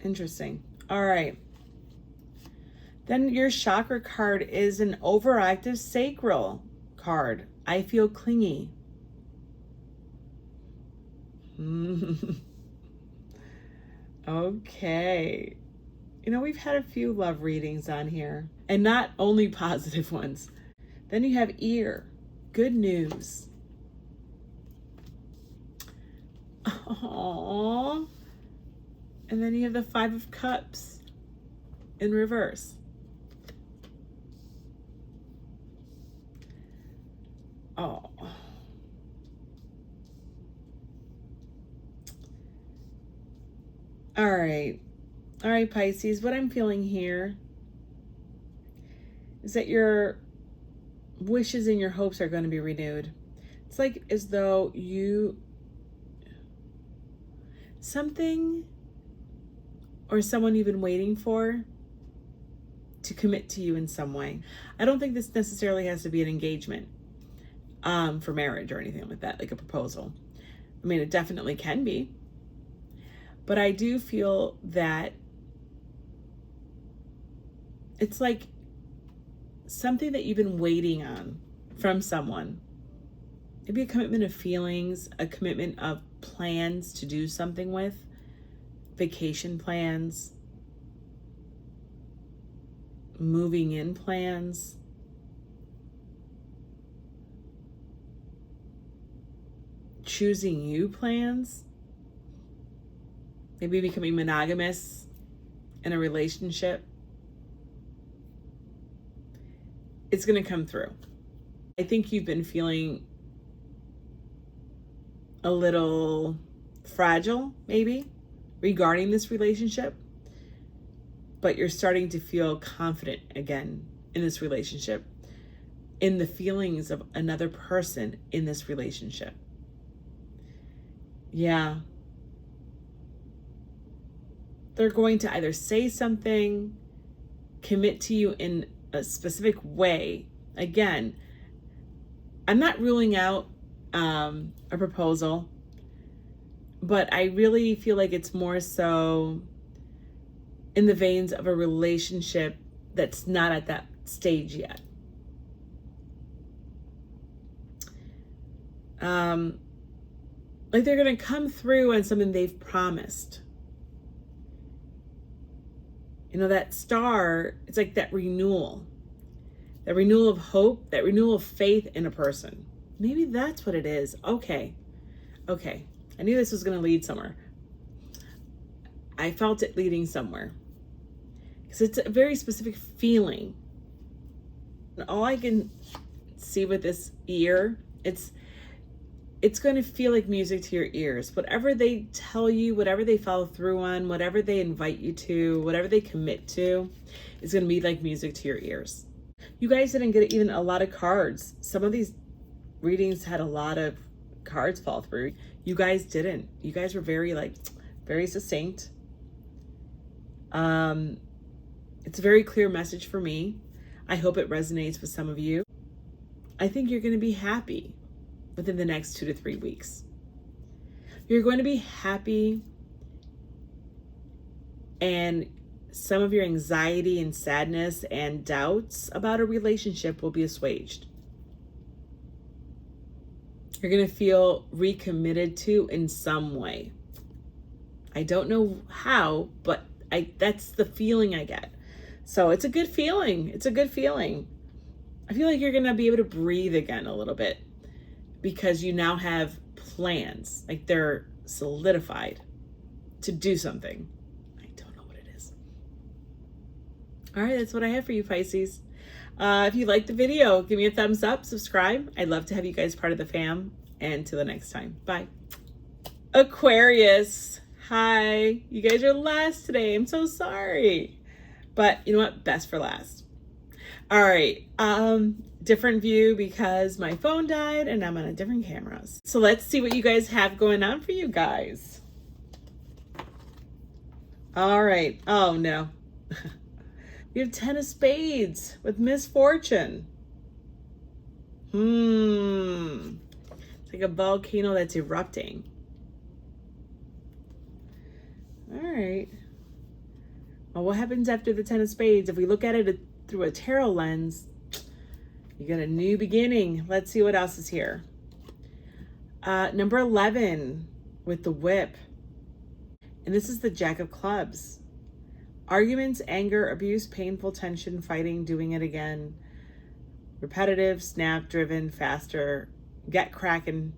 Interesting. All right. Then your chakra card is an overactive sacral card. I feel clingy. Okay. You know, we've had a few love readings on here, and not only positive ones. Then you have ear. Good news. Aww. And then you have the 5 of Cups in reverse. Oh. All right, Pisces, what I'm feeling here is that your wishes and your hopes are going to be renewed. It's like as though something or someone you've been waiting for to commit to you in some way. I don't think this necessarily has to be an engagement for marriage or anything like that, like a proposal. I mean, it definitely can be. But I do feel that it's like something that you've been waiting on from someone. Maybe a commitment of feelings, a commitment of plans to do something with, vacation plans, moving in plans. Choosing you plans. Maybe becoming monogamous in a relationship. It's going to come through. I think you've been feeling a little fragile, maybe, regarding this relationship. But you're starting to feel confident again in this relationship, in the feelings of another person in this relationship. Yeah. They're going to either say something, commit to you in a specific way. Again, I'm not ruling out a proposal, but I really feel like it's more so in the veins of a relationship that's not at that stage yet. Like they're going to come through on something they've promised. You know, that star, it's like that renewal of hope, that renewal of faith in a person. Maybe that's what it is. Okay. I knew this was going to lead somewhere. I felt it leading somewhere. Because it's a very specific feeling. And all I can see with this ear, it's going to feel like music to your ears. Whatever they tell you, whatever they follow through on, whatever they invite you to, whatever they commit to, is going to be like music to your ears. You guys didn't get even a lot of cards. Some of these readings had a lot of cards fall through. You guys didn't. You guys were very succinct. It's a very clear message for me. I hope it resonates with some of you. I think you're going to be happy within the next 2 to 3 weeks. You're going to be happy and some of your anxiety and sadness and doubts about a relationship will be assuaged. You're going to feel recommitted to in some way. I don't know how, but that's the feeling I get. So it's a good feeling. It's a good feeling. I feel like you're going to be able to breathe again a little bit because you now have plans, like they're solidified to do something. I don't know what it is. All right, that's what I have for you, Pisces. If you liked the video, give me a thumbs up, subscribe. I'd love to have you guys part of the fam. And until the next time, bye. Aquarius, hi. You guys are last today. I'm so sorry. But you know what? Best for last. All right. Different view because my phone died and I'm on a different camera. So let's see what you guys have going on for you guys. All right. Oh, no. We have 10 of spades with misfortune. It's like a volcano that's erupting. All right. Well, what happens after the 10 of spades? If we look at it through a tarot lens, you get a new beginning. Let's see what else is here. Number 11 with the whip. And this is the Jack of Clubs. Arguments, anger, abuse, painful tension, fighting, doing it again. Repetitive, snap, driven, faster, get cracking.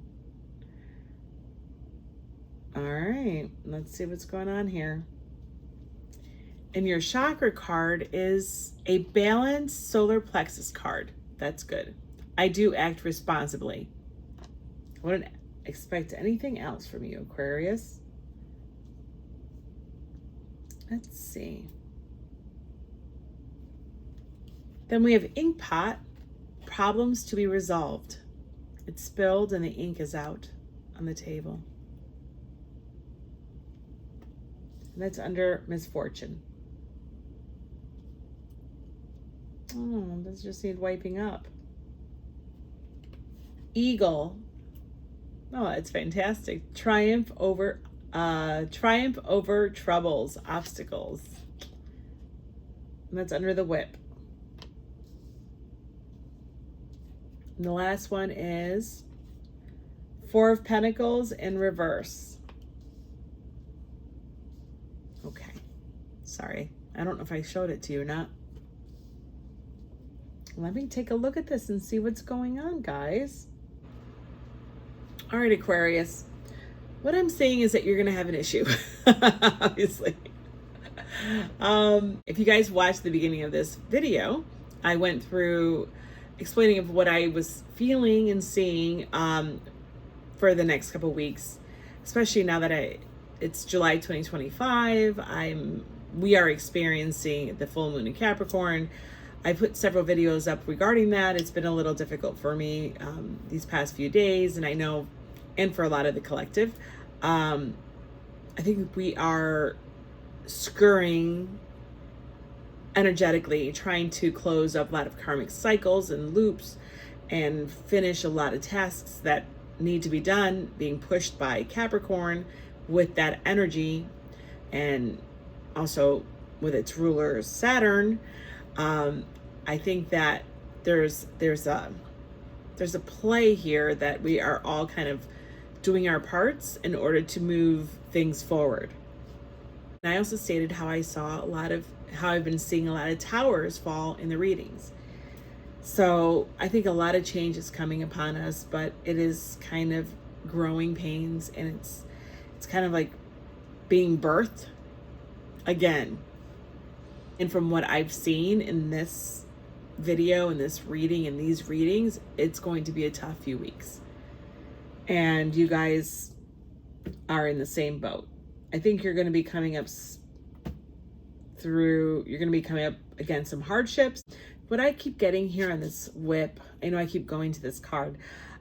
All right, let's see what's going on here. And your chakra card is a balanced solar plexus card. That's good. I do act responsibly. I wouldn't expect anything else from you, Aquarius. Let's see. Then we have ink pot, problems to be resolved. It's spilled and the ink is out on the table. And that's under misfortune. Oh, this just needs wiping up. Eagle. Oh, it's fantastic. Triumph over troubles, obstacles. And that's under the whip. And the last one is Four of Pentacles in reverse. Okay. Sorry. I don't know if I showed it to you or not. Let me take a look at this and see what's going on, guys. All right, Aquarius. What I'm saying is that you're going to have an issue, obviously. If you guys watched the beginning of this video, I went through explaining of what I was feeling and seeing for the next couple of weeks, especially now that it's July 2025. We are experiencing the full moon in Capricorn. I put several videos up regarding that. It's been a little difficult for me these past few days, and I know, and for a lot of the collective, I think we are scurrying energetically, trying to close up a lot of karmic cycles and loops and finish a lot of tasks that need to be done, being pushed by Capricorn with that energy, and also with its ruler Saturn. I think that there's a play here that we are all kind of doing our parts in order to move things forward. And I also stated how I've been seeing a lot of towers fall in the readings. So I think a lot of change is coming upon us, but it is kind of growing pains, and it's kind of like being birthed again. And from what I've seen in this video, in this reading, in these readings, it's going to be a tough few weeks. And you guys are in the same boat. I think you're going to be coming up against some hardships. What I keep getting here on this whip, I know I keep going to this card,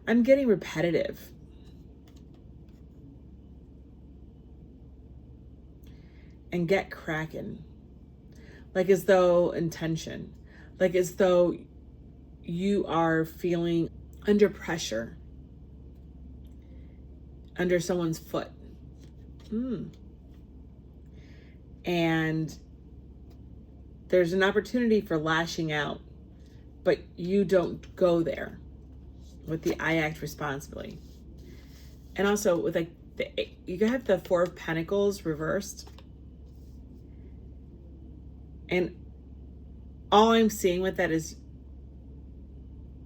I'm getting repetitive. And get cracking. Like as though intention. Like as though you are feeling under pressure. Under someone's foot. And there's an opportunity for lashing out, but you don't go there with the I act responsibly. And also with like you have the Four of Pentacles reversed. And all I'm seeing with that is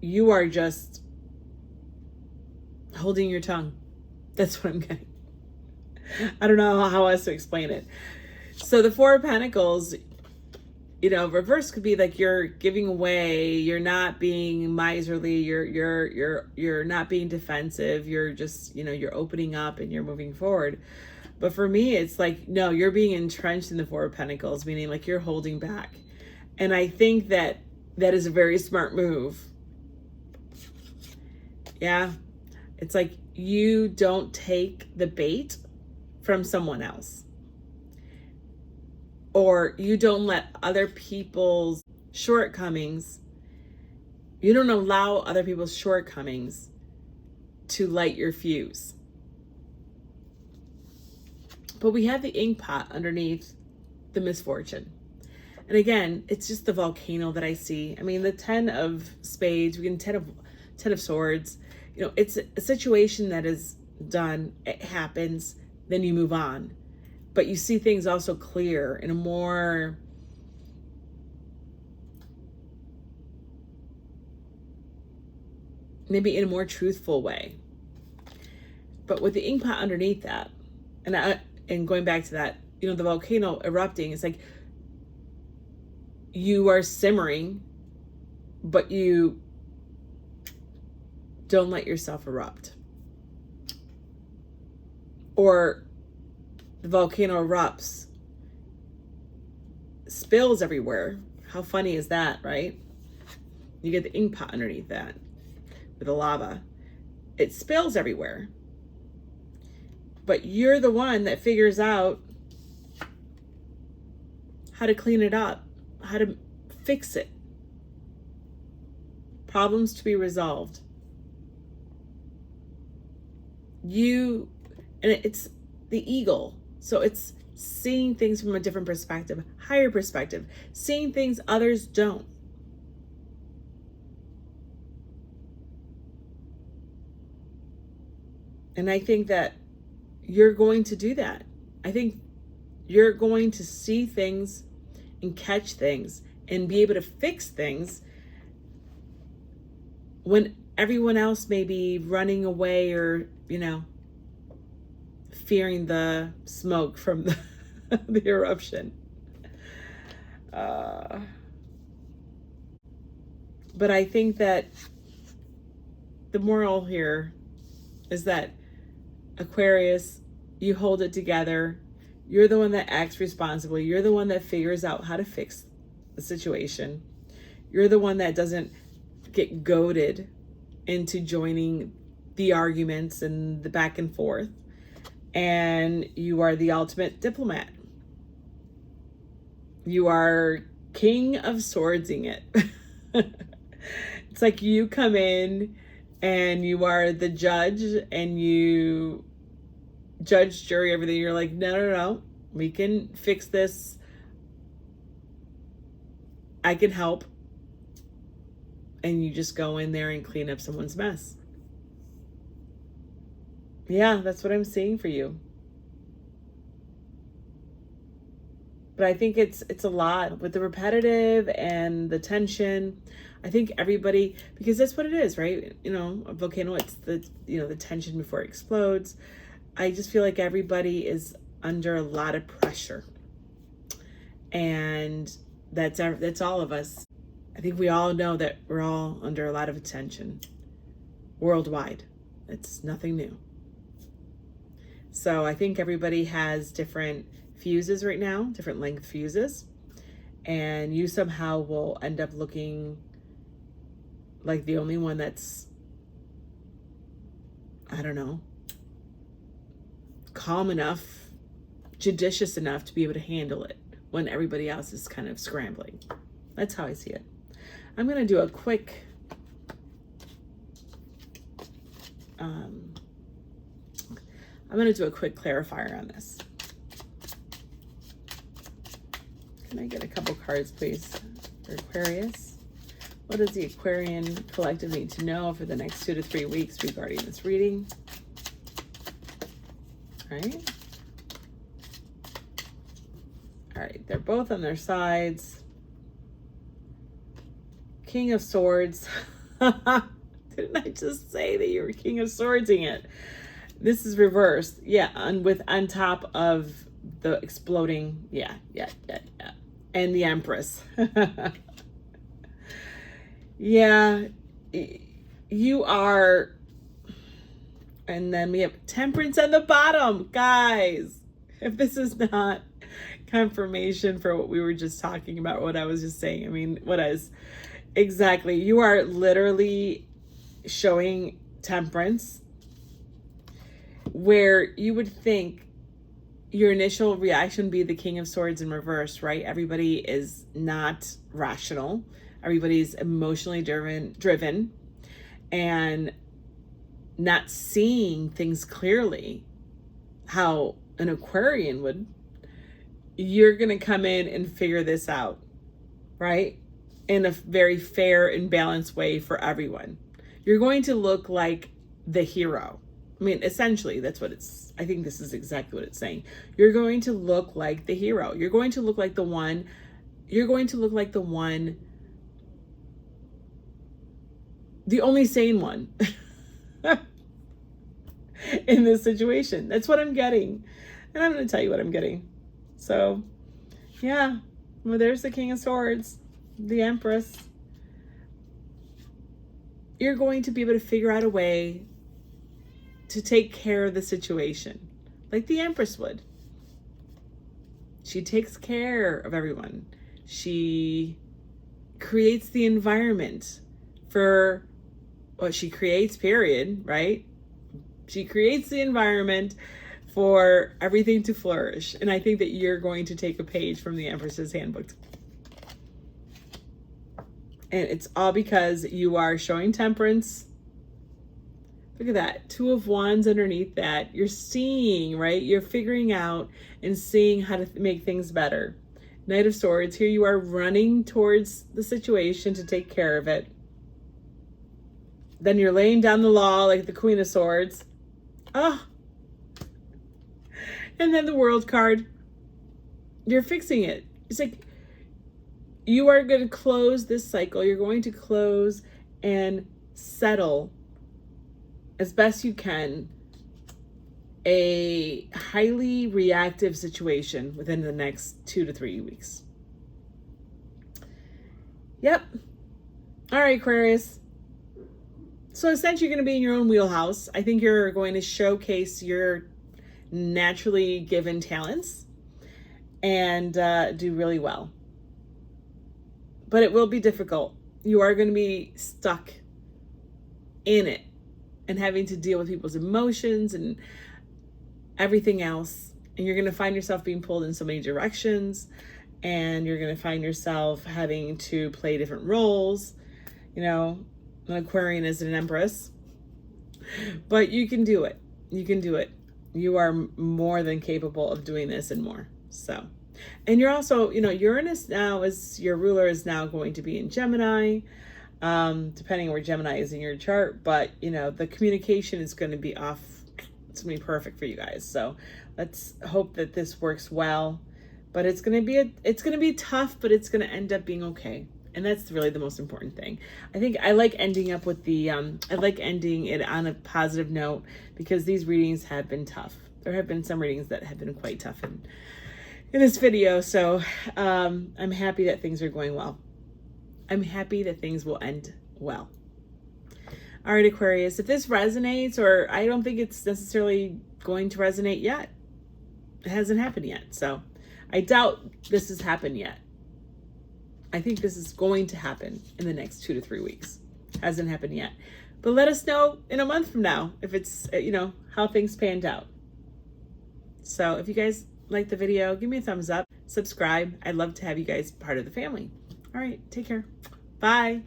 you are just holding your tongue. That's what I'm getting. I don't know how else to explain it. So the Four of Pentacles, you know, reverse could be like you're giving away, you're not being miserly, you're not being defensive, you're just, you know, you're opening up and you're moving forward. But for me, it's like, no, you're being entrenched in the Four of Pentacles, meaning like you're holding back. And I think that that is a very smart move. Yeah. It's like you don't take the bait from someone else. Or you don't let other people's shortcomings, you don't allow other people's shortcomings to light your fuse. But we have the ink pot underneath the misfortune. And again, it's just the volcano that I see. I mean, the 10 of spades, we can 10 of swords. You know, it's a situation that is done. It happens. Then you move on. But you see things also clear in a more maybe in a more truthful way. But with the ink pot underneath that, and going back to that, you know, the volcano erupting, it's like you are simmering, but you don't let yourself erupt. Or the volcano erupts, spills everywhere. How funny is that, right? You get the ink pot underneath that with the lava. It spills everywhere. But you're the one that figures out how to clean it up, how to fix it. Problems to be resolved. And it's the eagle. So it's seeing things from a different perspective, higher perspective, seeing things others don't. And I think that you're going to do that. I think you're going to see things and catch things and be able to fix things when everyone else may be running away or, you know, fearing the smoke from the eruption. But I think that the moral here is that Aquarius, you hold it together. You're the one that acts responsibly. You're the one that figures out how to fix the situation. You're the one that doesn't get goaded into joining the arguments and the back and forth. And you are the ultimate diplomat. You are King of Swordsing it. It's like you come in and you are the judge and you judge, jury, everything. You're like, no, we can fix this. I can help. And you just go in there and clean up someone's mess. Yeah, that's what I'm seeing for you. But I think it's a lot with the repetitive and the tension. I think everybody, because that's what it is, right? You know, a volcano, it's the, you know, the tension before it explodes. I just feel like everybody is under a lot of pressure. And that's all of us. I think we all know that we're all under a lot of attention worldwide. It's nothing new. So I think everybody has different fuses right now, different length fuses. And you somehow will end up looking like the only one that's, I don't know, calm enough, judicious enough to be able to handle it when everybody else is kind of scrambling. That's how I see it. I'm going to do a quick clarifier on this. Can I get a couple cards, please, for Aquarius? What does the Aquarian collective need to know for the next 2 to 3 weeks regarding this reading? All right. All right, they're both on their sides. King of Swords. Didn't I just say that you were King of Swordsing it? This is reversed. Yeah, on top of the exploding. Yeah. And the Empress. Yeah, you are. And then we have Temperance on the bottom. Guys, if this is not confirmation for what we were just talking about, what I was just saying, I mean, what is exactly? You are literally showing temperance, where you would think your initial reaction would be the King of Swords in reverse, right? Everybody is not rational. Everybody's emotionally driven and not seeing things clearly how an Aquarian would. You're going to come in and figure this out, right? In a very fair and balanced way for everyone. You're going to look like the hero. I mean, essentially, that's what it's, I think this is exactly what it's saying. You're going to look like the hero. You're going to look like the one, the only sane one in this situation. That's what I'm getting. And I'm going to tell you what I'm getting. So, yeah. Well, there's the King of Swords, the Empress. You're going to be able to figure out a way to take care of the situation, like the Empress would. She takes care of everyone. She creates the environment for what she creates, period, right? She creates the environment for everything to flourish. And I think that you're going to take a page from the Empress's handbook. And it's all because you are showing temperance. Look at that. 2 of Wands underneath that. You're seeing, right? You're figuring out and seeing how to make things better. Knight of Swords. Here you are running towards the situation to take care of it. Then you're laying down the law like the Queen of Swords. Oh. And then the World card. You're fixing it. It's like you are going to close this cycle. You're going to close and settle as best you can a highly reactive situation within the next 2 to 3 weeks. Yep. All right, Aquarius. So essentially you're going to be in your own wheelhouse. I think you're going to showcase your naturally given talents and do really well. But it will be difficult. You are going to be stuck in it and having to deal with people's emotions and everything else. And you're going to find yourself being pulled in so many directions. And you're going to find yourself having to play different roles. You know, an Aquarian is an Empress. But you can do it. You can do it. You are more than capable of doing this and more. So, and you're also, you know, Uranus now is, your ruler is now going to be in Gemini. Depending on where Gemini is in your chart, but you know, the communication is going to be off. It's going to be perfect for you guys. So let's hope that this works well, but it's going to be tough, but it's going to end up being okay. And that's really the most important thing. I think I like ending up with the, I like ending it on a positive note because these readings have been tough. There have been some readings that have been quite tough in this video. So, I'm happy that things are going well. I'm happy that things will end well. All right, Aquarius, if this resonates, or I don't think it's necessarily going to resonate yet. It hasn't happened yet. So I doubt this has happened yet. I think this is going to happen in the next 2 to 3 weeks. Hasn't happened yet. But let us know in a month from now if it's, you know, how things panned out. So if you guys like the video, give me a thumbs up, subscribe. I'd love to have you guys part of the family. All right, take care. Bye.